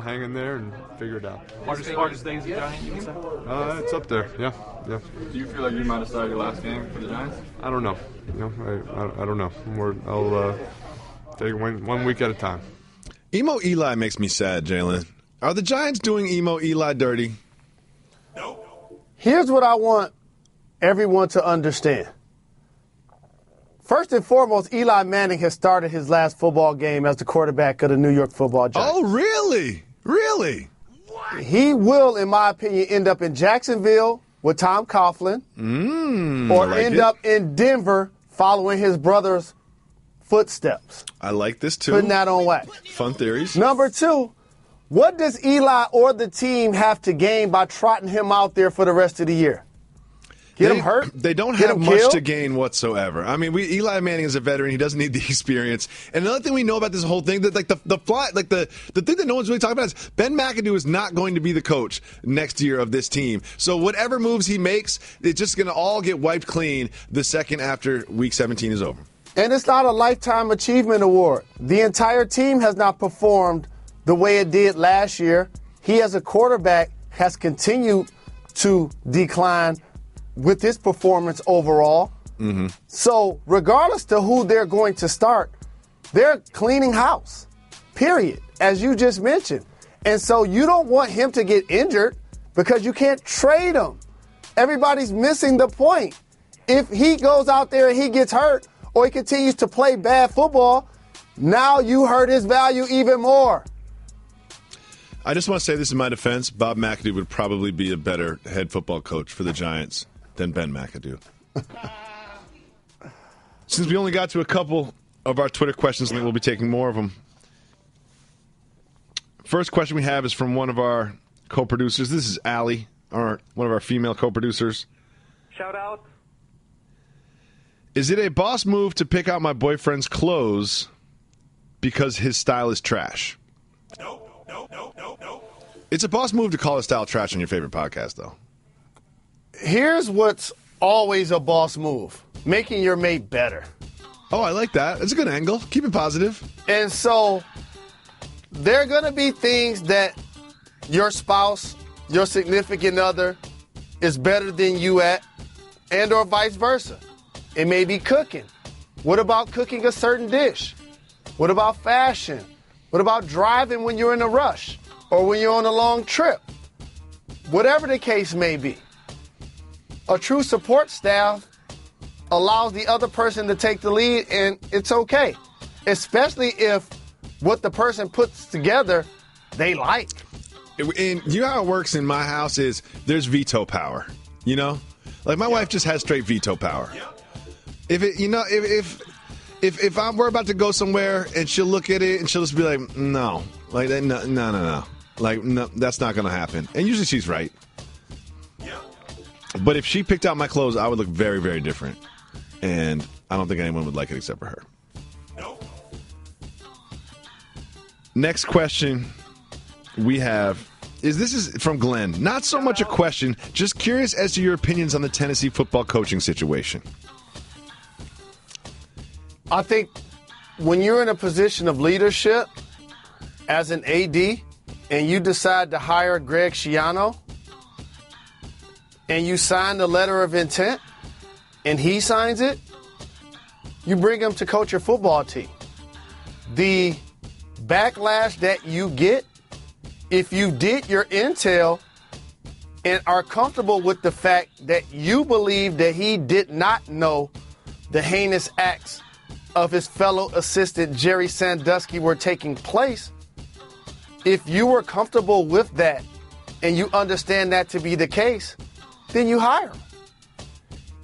hang in there and figure it out. Hardest things the Giants, you can say? It's up there, yeah. Do you feel like you might have started your last game for the Giants? I don't know. I don't know. I'll take it one week at a time. Emo Eli makes me sad, Jalen. Are the Giants doing Emo Eli dirty? No. Here's what I want everyone to understand. First and foremost, Eli Manning has started his last football game as the quarterback of the New York Football Giants. Oh, really? Really? What? He will, in my opinion, end up in Jacksonville with Tom Coughlin or end up in Denver following his brother's footsteps. I like this, too. Putting that on wax. Fun theories. Number two, what does Eli or the team have to gain by trotting him out there for the rest of the year? Get him hurt? They don't have much to gain whatsoever. I mean, Eli Manning is a veteran. He doesn't need the experience. And another thing we know about this whole thing, that the thing that no one's really talking about is Ben McAdoo is not going to be the coach next year of this team. So whatever moves he makes, it's just going to all get wiped clean the second after Week 17 is over. And it's not a Lifetime Achievement Award. The entire team has not performed the way it did last year. He, as a quarterback, has continued to decline with his performance overall. Mm-hmm. So regardless to who they're going to start, they're cleaning house, period, as you just mentioned. And so you don't want him to get injured because you can't trade him. Everybody's missing the point. If he goes out there and he gets hurt or he continues to play bad football, now you hurt his value even more. I just want to say this in my defense. Bob McAdoo would probably be a better head football coach for the Giants than Ben McAdoo. Since we only got to a couple of our Twitter questions, I think we'll be taking more of them. First question we have is from one of our co-producers. This is Allie, one of our female co-producers. Shout out. Is it a boss move to pick out my boyfriend's clothes because his style is trash? No. It's a boss move to call his style trash on your favorite podcast, though. Here's what's always a boss move: making your mate better. Oh, I like that. It's a good angle. Keep it positive. And so there are going to be things that your spouse, your significant other, is better than you at, and or vice versa. It may be cooking. What about cooking a certain dish? What about fashion? What about driving when you're in a rush or when you're on a long trip? Whatever the case may be, a true support staff allows the other person to take the lead, and it's okay, especially if what the person puts together they like. And you know how it works in my house is there's veto power, you know? Like my wife just has straight veto power. If it, you know, if we're about to go somewhere and she'll look at it and she'll just be like, no, like no, like no, that's not gonna happen. And usually she's right. But if she picked out my clothes, I would look very, very different, and I don't think anyone would like it except for her. No. Next question we have is from Glenn. Not so much a question, just curious as to your opinions on the Tennessee football coaching situation. I think when you're in a position of leadership as an AD and you decide to hire Greg Schiano and you sign the letter of intent and he signs it, you bring him to coach your football team. The backlash that you get if you did your intel and are comfortable with the fact that you believe that he did not know the heinous acts of his fellow assistant Jerry Sandusky were taking place, if you were comfortable with that and you understand that to be the case, then you hire him.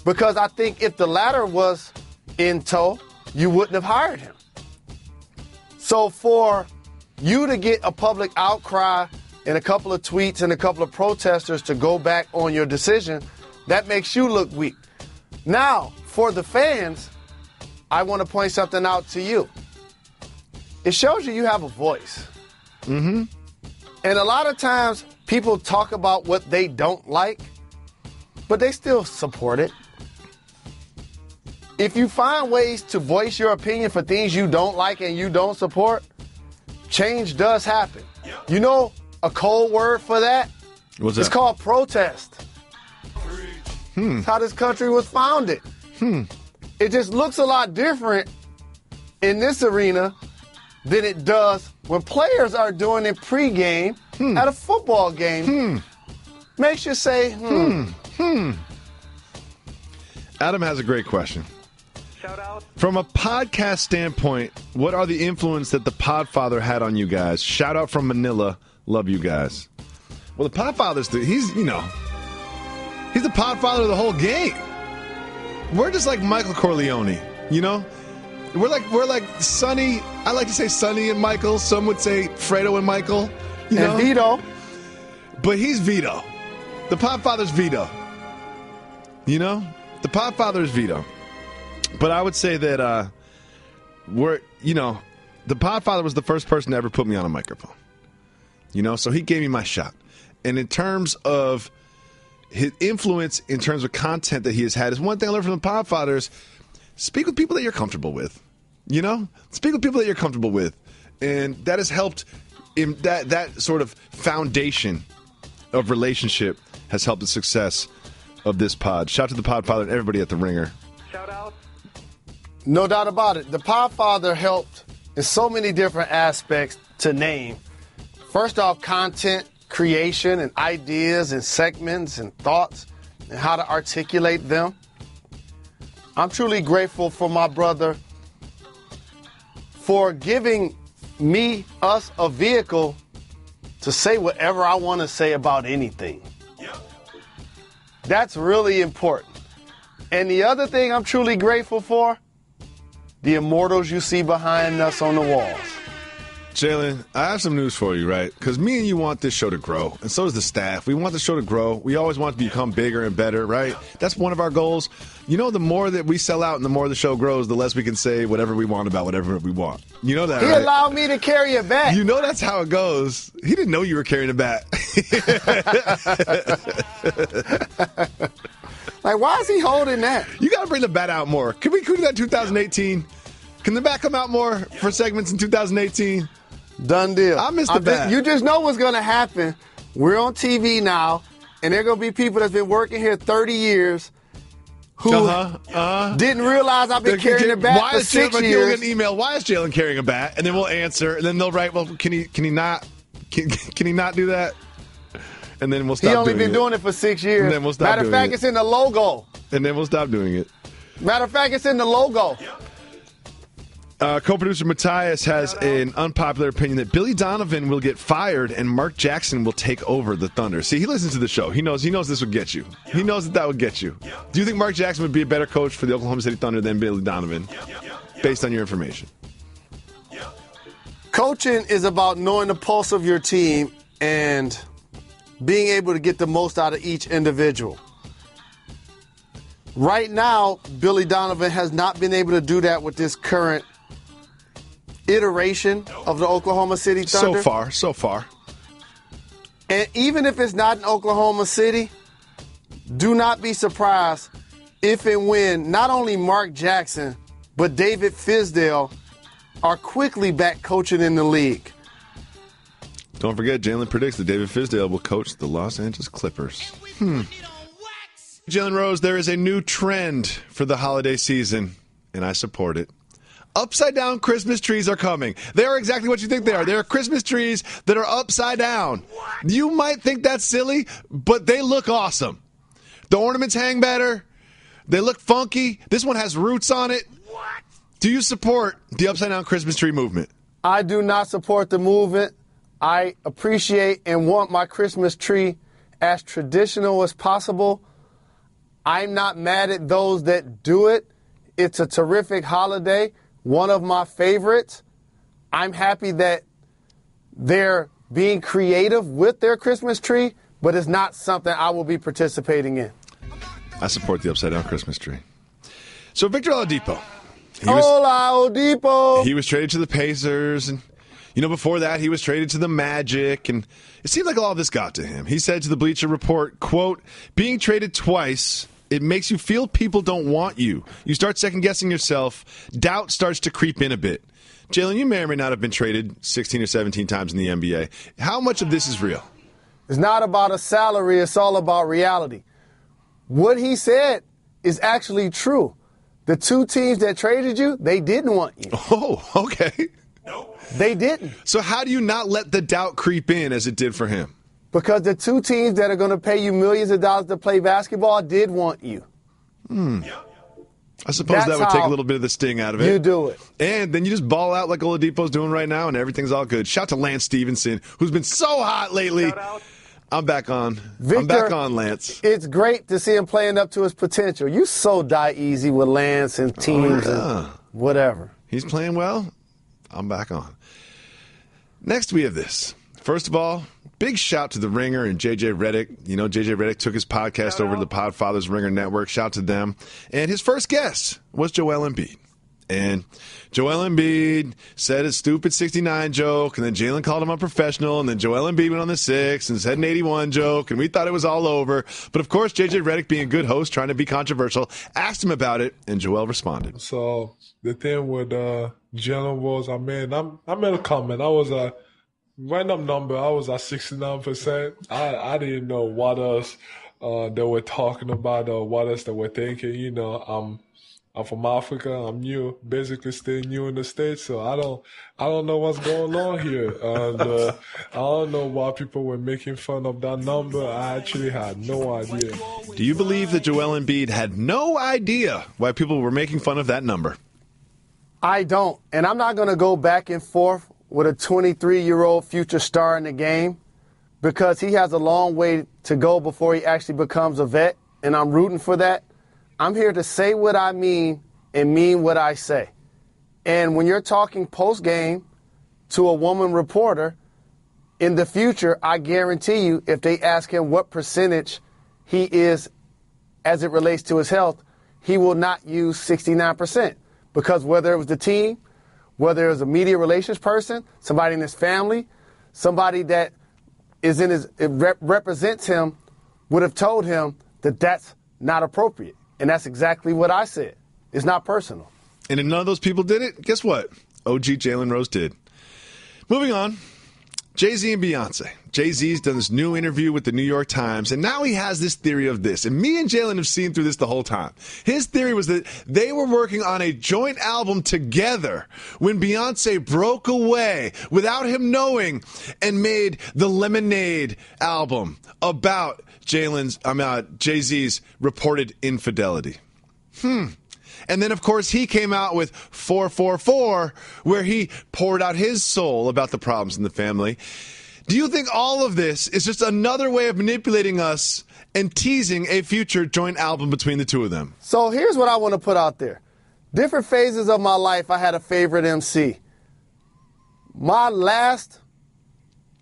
Because I think if the latter was in tow, you wouldn't have hired him. So for you to get a public outcry and a couple of tweets and a couple of protesters to go back on your decision, that makes you look weak. Now, for the fans, I want to point something out to you. It shows you have a voice. Mm-hmm. And a lot of times people talk about what they don't like, but they still support it. If you find ways to voice your opinion for things you don't like and you don't support, change does happen. You know a code word for that? What's that? It's called protest. That's how this country was founded. It just looks a lot different in this arena than it does when players are doing it pregame at a football game. Makes you say, Adam has a great question. Shout out. From a podcast standpoint, what are the influence that the Podfather had on you guys? Shout out from Manila. Love you guys. Well, the Podfather's he's the Podfather of the whole game. We're just like Michael Corleone, you know? We're like Sonny. I like to say Sonny and Michael. Some would say Fredo and Michael. You know? And Vito. But he's Vito. The Podfather's Vito. You know? The Podfather's Vito. But I would say that the Podfather was the first person to ever put me on a microphone. You know? So he gave me my shot. And in terms of his influence, in terms of content that he has had, is one thing I learned from the Podfathers. Speak with people that you're comfortable with. You know? Speak with people that you're comfortable with. And that has helped in that sort of foundation of relationship has helped the success of this pod. Shout out to the Podfather and everybody at The Ringer. Shout out. No doubt about it. The Podfather helped in so many different aspects to name. First off, content creation and ideas and segments and thoughts and how to articulate them. I'm truly grateful for my brother for giving us a vehicle to say whatever I want to say about anything. That's really important. And the other thing I'm truly grateful for, the immortals you see behind us on the walls. Jalen, I have some news for you, right? Because me and you want this show to grow, and so does the staff. We want the show to grow. We always want it to become bigger and better, right? That's one of our goals. You know, the more that we sell out and the more the show grows, the less we can say whatever we want about whatever we want. You know that, He right? allowed me to carry a bat. You know that's how it goes. He didn't know you were carrying a bat. Like, why is he holding that? You got to bring the bat out more. Can we do that in 2018? Can the bat come out more for segments in 2018? Done deal. I missed the bat. You just know what's going to happen. We're on TV now, and there are going to be people that's been working here 30 years who didn't realize I've been carrying a bat for 6 years. You'll get an email, why is Jalen carrying a bat? And then we'll answer, and then they'll write, well, can he not do that? And then we'll stop doing it. He only been doing it for 6 years. And then we'll stop Matter of fact, it's in the logo. And then we'll stop doing it. Matter of fact, it's in the logo. Co-producer Matthias has an unpopular opinion that Billy Donovan will get fired and Mark Jackson will take over the Thunder. See, he listens to the show. He knows this would get you. He knows that would get you. Do you think Mark Jackson would be a better coach for the Oklahoma City Thunder than Billy Donovan, based on your information? Coaching is about knowing the pulse of your team and being able to get the most out of each individual. Right now, Billy Donovan has not been able to do that with this current iteration of the Oklahoma City Thunder. So far. And even if it's not in Oklahoma City, do not be surprised if and when not only Mark Jackson, but David Fizdale are quickly back coaching in the league. Don't forget, Jalen predicts that David Fizdale will coach the Los Angeles Clippers. Jalen Rose, there is a new trend for the holiday season, and I support it. Upside-down Christmas trees are coming. They are exactly what you think they are. They are Christmas trees that are upside down. You might think that's silly, but they look awesome. The ornaments hang better. They look funky. This one has roots on it. Do you support the upside-down Christmas tree movement? I do not support the movement. I appreciate and want my Christmas tree as traditional as possible. I'm not mad at those that do it. It's a terrific holiday. One of my favorites. I'm happy that they're being creative with their Christmas tree, but it's not something I will be participating in. I support the upside-down Christmas tree. So Victor Oladipo. Hola, Oladipo. He was traded to the Pacers, and before that he was traded to the Magic, and it seemed like all of this got to him. He said to the Bleacher Report, quote, being traded twice, it makes you feel people don't want you. You start second-guessing yourself. Doubt starts to creep in a bit. Jalen, you may or may not have been traded 16 or 17 times in the NBA. How much of this is real? It's not about a salary. It's all about reality. What he said is actually true. The two teams that traded you, they didn't want you. Oh, okay. They didn't. So how do you not let the doubt creep in as it did for him? Because the two teams that are going to pay you millions of dollars to play basketball did want you. I suppose that would take a little bit of the sting out of it. You do it. And then you just ball out like Oladipo's doing right now, and everything's all good. Shout to Lance Stevenson, who's been so hot lately. I'm back on. Victor, I'm back on, Lance. It's great to see him playing up to his potential. You so die easy with Lance and teams and whatever. He's playing well. I'm back on. Next, we have this. First of all, big shout to The Ringer and JJ Redick. JJ Redick took his podcast over to the Podfathers Ringer Network. Shout to them. And his first guest was Joel Embiid. And Joel Embiid said a stupid 69 joke, and then Jalen called him unprofessional, and then Joel Embiid went on the 6 and said an 81 joke, and we thought it was all over. But, of course, JJ Redick, being a good host, trying to be controversial, asked him about it, and Joel responded. So the thing with Jalen was, I made a comment. I was a random number. I was at 69%. I didn't know what else they were talking about or what else they were thinking. I'm from Africa. I'm new, basically still new in the States, so I don't know what's going on here. And I don't know why people were making fun of that number. I actually had no idea. Do you believe that Joel Embiid had no idea why people were making fun of that number? I don't. And I'm not going to go back and forth with a 23-year-old future star in the game because he has a long way to go before he actually becomes a vet, and I'm rooting for that. I'm here to say what I mean and mean what I say. And when you're talking post-game to a woman reporter, in the future, I guarantee you, if they ask him what percentage he is as it relates to his health, he will not use 69%. Because whether it was the team, whether it was a media relations person, somebody in his family, somebody that is in his represents him, would have told him that that's not appropriate. And that's exactly what I said. It's not personal. And if none of those people did it, guess what? OG Jalen Rose did. Moving on. Jay-Z and Beyonce. Jay-Z's done this new interview with the New York Times, and now he has this theory of this. And me and Jalen have seen through this the whole time. His theory was that they were working on a joint album together when Beyonce broke away without him knowing and made the Lemonade album about Jay-Z's reported infidelity. And then, of course, he came out with 444, where he poured out his soul about the problems in the family. Do you think all of this is just another way of manipulating us and teasing a future joint album between the two of them? So here's what I want to put out there. Different phases of my life, I had a favorite MC. My last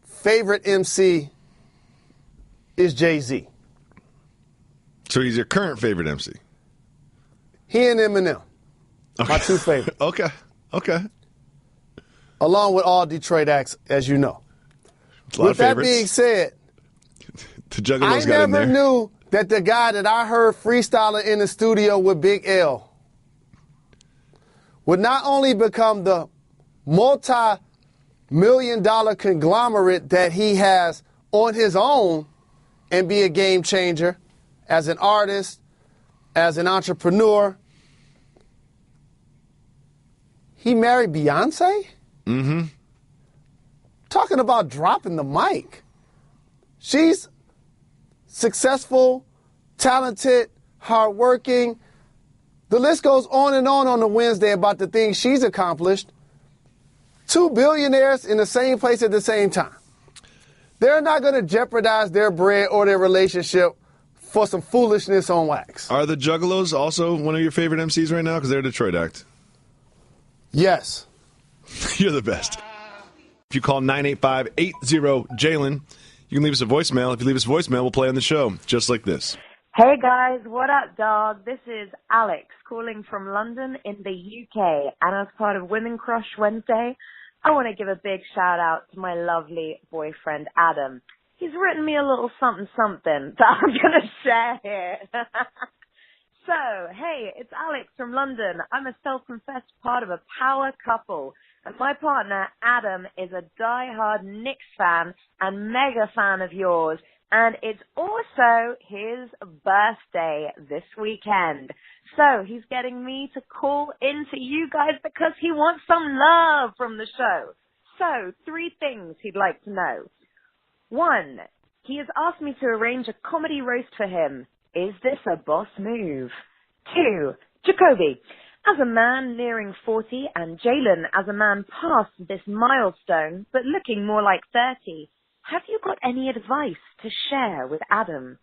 favorite MC is Jay-Z. So he's your current favorite MC? He and Eminem. Okay. My two favorites. Okay. Along with all Detroit acts, as you know. With that being said, I never knew that the guy that I heard freestyling in the studio with Big L would not only become the multi-million-dollar conglomerate that he has on his own and be a game changer as an artist, as an entrepreneur. He married Beyonce? Mm-hmm. Talking about dropping the mic. She's successful, talented, hardworking. The list goes on the Wednesday about the things she's accomplished. 2 billionaires in the same place at the same time. They're not going to jeopardize their bread or their relationship for some foolishness on wax. Are the Juggalos also one of your favorite MCs right now? Because they're a Detroit act. Yes. You're the best. If you call 985-80-JALEN, you can leave us a voicemail. If you leave us a voicemail, we'll play on the show, just like this. Hey guys, what up, dog? This is Alex calling from London in the UK. And as part of Women Crush Wednesday, I want to give a big shout out to my lovely boyfriend, Adam. He's written me a little something that I'm going to share here. So, hey, it's Alex from London. I'm a self-confessed part of a power couple. And my partner, Adam, is a die-hard Knicks fan and mega fan of yours. And it's also his birthday this weekend. So he's getting me to call into you guys because he wants some love from the show. So 3 things he'd like to know. 1, he has asked me to arrange a comedy roast for him. Is this a boss move? 2, Jacoby. As a man nearing 40 and Jalen as a man past this milestone but looking more like 30, have you got any advice to share with Adam?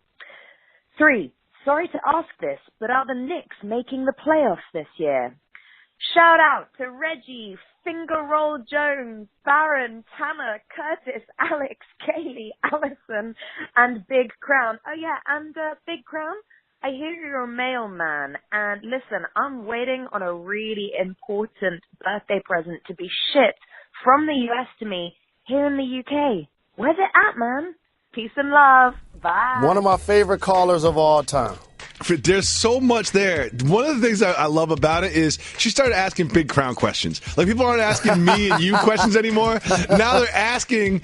3, sorry to ask this, but are the Knicks making the playoffs this year? Shout out to Reggie, Finger Roll Jones, Baron, Tanner, Curtis, Alex, Kaylee, Allison, and Big Crown. Oh yeah, and Big Crown, I hear you're a mailman, and listen, I'm waiting on a really important birthday present to be shipped from the US to me here in the UK. Where's it at, man? Peace and love. Bye. One of my favorite callers of all time. There's so much there. One of the things I love about it is she started asking Big Crown questions. Like, people aren't asking me and you questions anymore. Now they're asking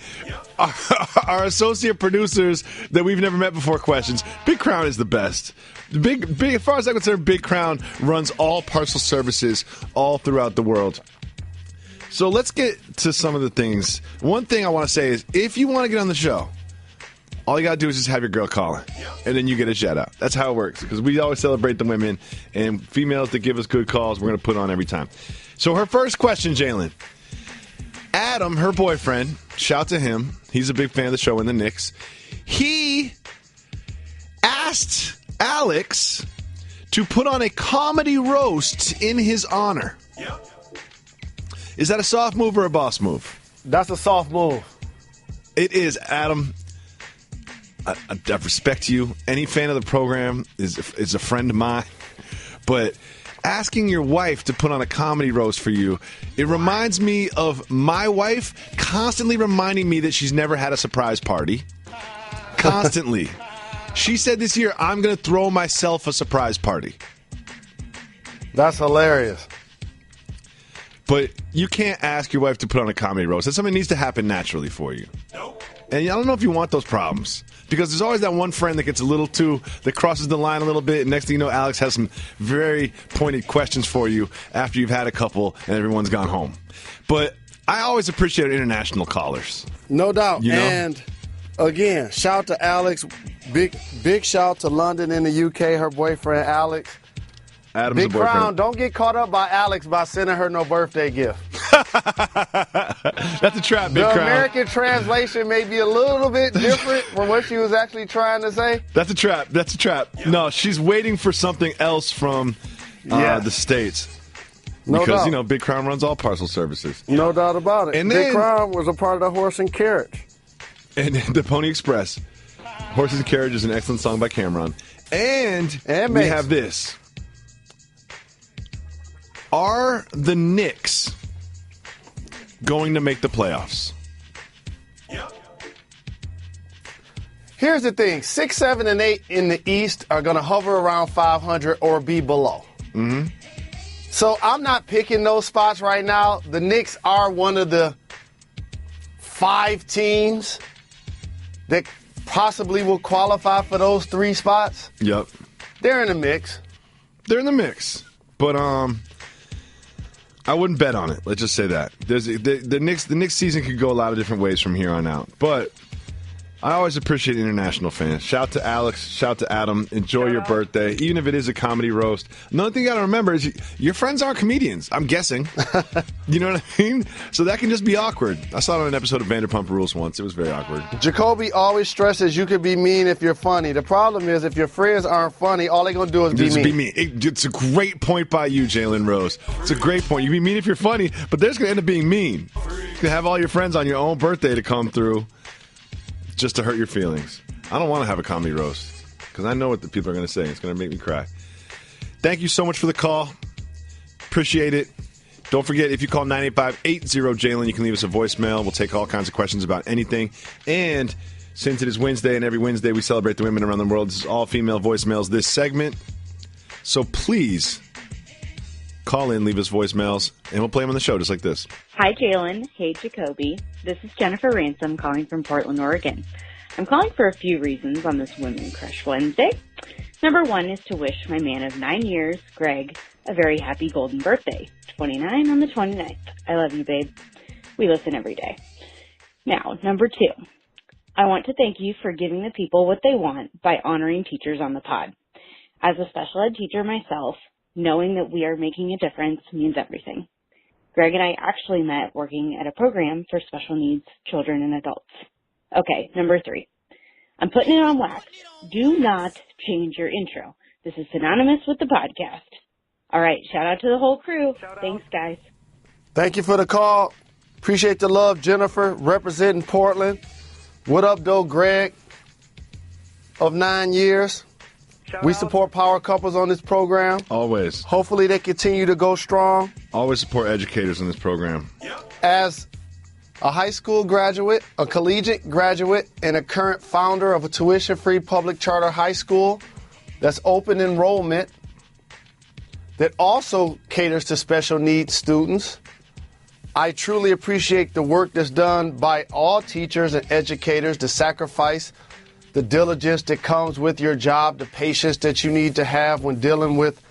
our associate producers that we've never met before questions. Big Crown is the best. Big, as far as I'm concerned, Big Crown runs all parcel services all throughout the world. So let's get to some of the things. One thing I want to say is, if you want to get on the show, all you got to do is just have your girl call in, and then you get a shout-out. That's how it works, because we always celebrate the women, and females that give us good calls, we're going to put on every time. So her first question, Jalen. Adam, her boyfriend, shout to him. He's a big fan of the show and the Knicks. He asked Alex to put on a comedy roast in his honor. Is that a soft move or a boss move? That's a soft move. It is, Adam. I respect you. Any fan of the program is a friend of mine. But asking your wife to put on a comedy roast for you, it reminds me of my wife constantly reminding me that she's never had a surprise party. Constantly. She said this year, I'm going to throw myself a surprise party. That's hilarious. But you can't ask your wife to put on a comedy roast. That's something that needs to happen naturally for you. No. And I don't know if you want those problems. Because there's always that one friend that gets that crosses the line a little bit. And next thing you know, Alex has some very pointed questions for you after you've had a couple and everyone's gone home. But I always appreciate international callers. No doubt. You know? And again, shout out to Alex. Big shout out to London in the UK, her boyfriend Alex. Adam's Big Crown, don't get caught up by Alex by sending her no birthday gift. That's a trap, Big Crown. The American translation may be a little bit different from what she was actually trying to say. That's a trap. No, she's waiting for something else from the States. No because, doubt. Big Crown runs all parcel services. No doubt about it. And Big then, Crown was a part of the Horse and Carriage. And the Pony Express. Horses and Carriage is an excellent song by Cameron. And we have this. Are the Knicks going to make the playoffs? Here's the thing. 6, 7, and 8 in the East are going to hover around 500 or be below. Mm-hmm. So I'm not picking those spots right now. The Knicks are one of the 5 teams that possibly will qualify for those 3 spots. Yep. They're in the mix. But I wouldn't bet on it. Let's just say that. The Knicks season could go a lot of different ways from here on out. But I always appreciate international fans. Shout to Alex. Shout to Adam. Enjoy your birthday, even if it is a comedy roast. Another thing you got to remember is your friends aren't comedians. I'm guessing. You know what I mean? So that can just be awkward. I saw it on an episode of Vanderpump Rules once. It was very awkward. Jacoby always stresses you could be mean if you're funny. The problem is if your friends aren't funny, all they're going to do is be mean. It's a great point by you, Jalen Rose. It's a great point. You be mean if you're funny, but they're just going to end up being mean. You can have all your friends on your own birthday to come through just to hurt your feelings. I don't want to have a comedy roast because I know what the people are going to say. It's going to make me cry. Thank you so much for the call. Appreciate it. Don't forget, if you call 985-80-JALEN, you can leave us a voicemail. We'll take all kinds of questions about anything. And since it is Wednesday, and every Wednesday we celebrate the women around the world, this is all female voicemails this segment. So please call in, leave us voicemails, and we'll play them on the show just like this. Hi, Jalen. Hey, Jacoby. This is Jennifer Ransom calling from Portland, Oregon. I'm calling for a few reasons on this Women Crush Wednesday. Number 1 is to wish my man of 9 years, Greg, a very happy golden birthday. 29 on the 29th. I love you, babe. We listen every day. Now, number 2. I want to thank you for giving the people what they want by honoring teachers on the pod. As a special ed teacher myself, knowing that we are making a difference means everything. Greg and I actually met working at a program for special needs children and adults. Okay, number 3. I'm putting it on wax. Do not change your intro. This is synonymous with the podcast. All right, shout out to the whole crew. Thanks, guys. Thank you for the call. Appreciate the love, Jennifer, representing Portland. What up, though, Greg, of 9 years? We support power couples on this program. Always. Hopefully they continue to go strong. Always support educators in this program. As a high school graduate, a collegiate graduate, and a current founder of a tuition-free public charter high school that's open enrollment, that also caters to special needs students, I truly appreciate the work that's done by all teachers and educators, the sacrifice, the diligence that comes with your job, the patience that you need to have when dealing with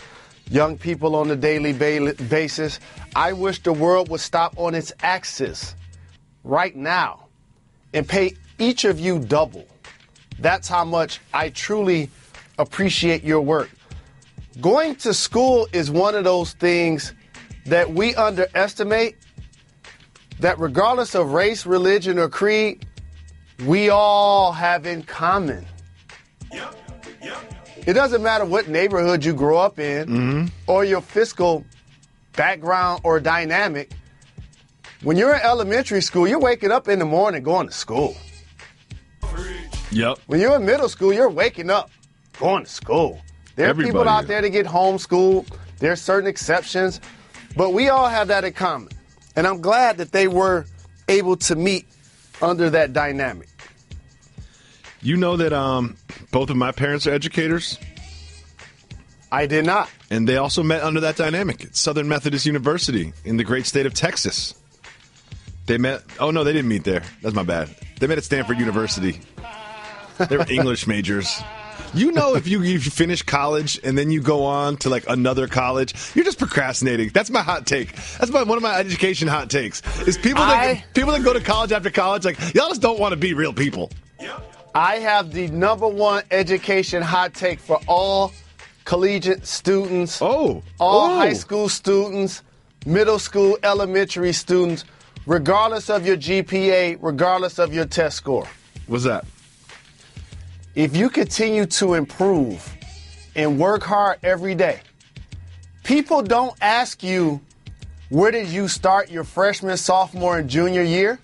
young people on a daily basis. I wish the world would stop on its axis right now and pay each of you double. That's how much I truly appreciate your work. Going to school is one of those things that we underestimate, that regardless of race, religion, or creed, we all have in common. It doesn't matter what neighborhood you grow up in or your fiscal background or dynamic. When you're in elementary school, you're waking up in the morning going to school. Yep. When you're in middle school, you're waking up going to school. There are people out there that get homeschooled. There's certain exceptions. But we all have that in common. And I'm glad that they were able to meet under that dynamic. You know that both of my parents are educators? I did not. And they also met under that dynamic at Southern Methodist University in the great state of Texas. They met. Oh, no, they didn't meet there. That's my bad. They met at Stanford University. They were English majors. You know, if you finish college and then you go on to like another college, you're just procrastinating. That's my hot take. That's one of my education hot takes. Is people that go to college after college, like, y'all just don't want to be real people. I have the number one education hot take for all collegiate students, all high school students, middle school, elementary students, regardless of your GPA, regardless of your test score. What's that? If you continue to improve and work hard every day, people don't ask you, where did you start your freshman, sophomore, and junior year?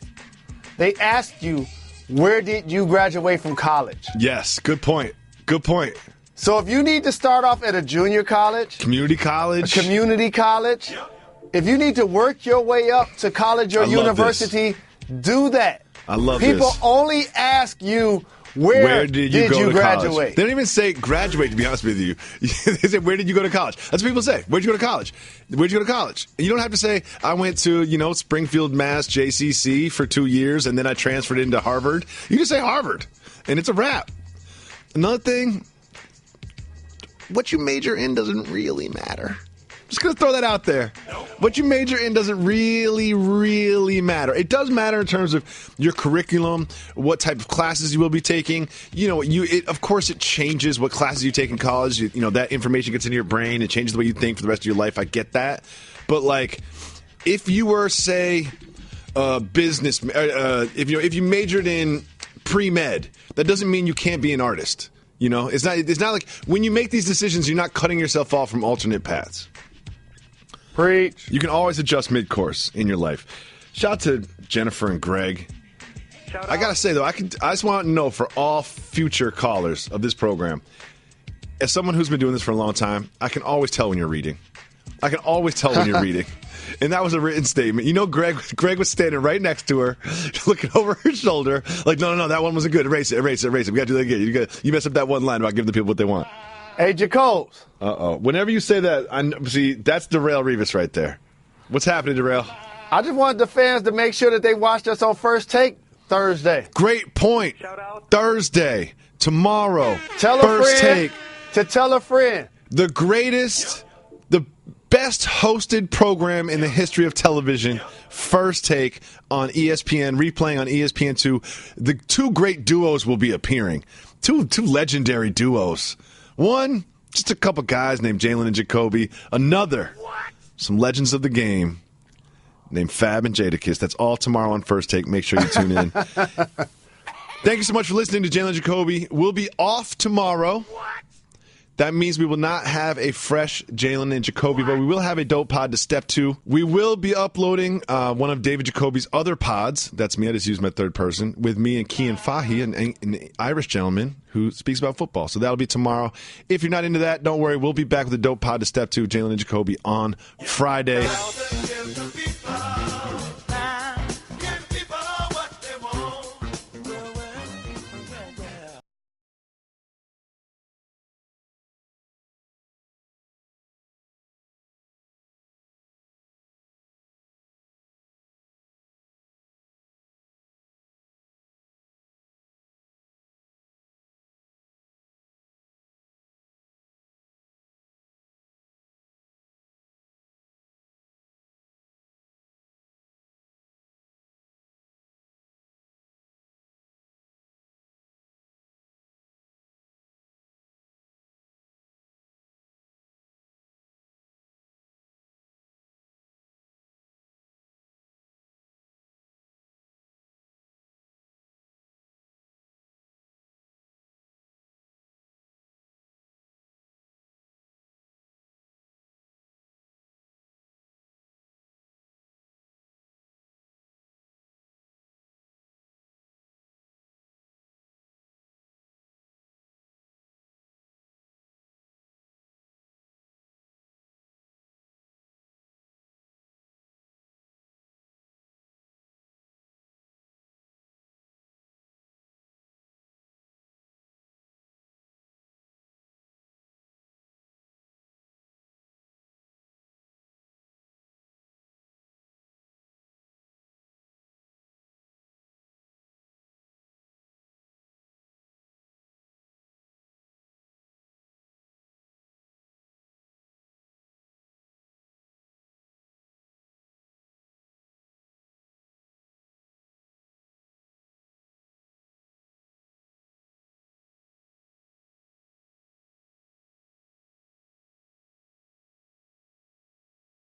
They ask you, where did you graduate from college? Yes, good point. Good point. So if you need to start off at a junior college, community college, if you need to work your way up to college or university, do that. I love People this. only ask you, where did you go to graduate? College? They don't even say graduate, to be honest with you. They say, where did you go to college? That's what people say. Where'd you go to college? Where'd you go to college? And you don't have to say, I went to, Springfield, Mass, JCC for 2 years, and then I transferred into Harvard. You just say Harvard, and it's a wrap. Another thing, what you major in doesn't really matter. Just going to throw that out there. What you major in doesn't really, really matter. It does matter in terms of your curriculum, what type of classes you will be taking. Of course, it changes what classes you take in college. That information gets into your brain. It changes the way you think for the rest of your life. I get that. But, if you were, say, business, if you majored in pre-med, that doesn't mean you can't be an artist. It's not like when you make these decisions, you're not cutting yourself off from alternate paths. Preach. You can always adjust mid-course in your life. Shout out to Jennifer and Greg. I got to say, though, I just want to know for all future callers of this program, as someone who's been doing this for a long time, I can always tell when you're reading. I can always tell when you're reading. And that was a written statement. Greg was standing right next to her, looking over her shoulder, like, no, that one wasn't good. Erase it. We got to do that again. You mess up that one line about giving the people what they want. Hey, Jacobs. Uh-oh. Whenever you say that, that's Darrell Revis right there. What's happening, Darrell? I just wanted the fans to make sure that they watched us on First Take Thursday. Great point. Thursday, tomorrow, tell First Take. Tell a friend. The greatest, the best hosted program in the history of television, First Take on ESPN, replaying on ESPN2. The two great duos will be appearing. Two legendary duos. One, just a couple guys named Jalen and Jacoby. Another, some legends of the game named Fab and Jadakiss. That's all tomorrow on First Take. Make sure you tune in. Thank you so much for listening to Jalen Jacoby. We'll be off tomorrow. That means we will not have a fresh Jalen and Jacoby, but we will have a dope pod to step to. We will be uploading one of David Jacoby's other pods. That's me. I just used my third person with me and Kian Fahy, an Irish gentleman who speaks about football. So that'll be tomorrow. If you're not into that, don't worry. We'll be back with a dope pod to step to, Jalen and Jacoby, on Friday.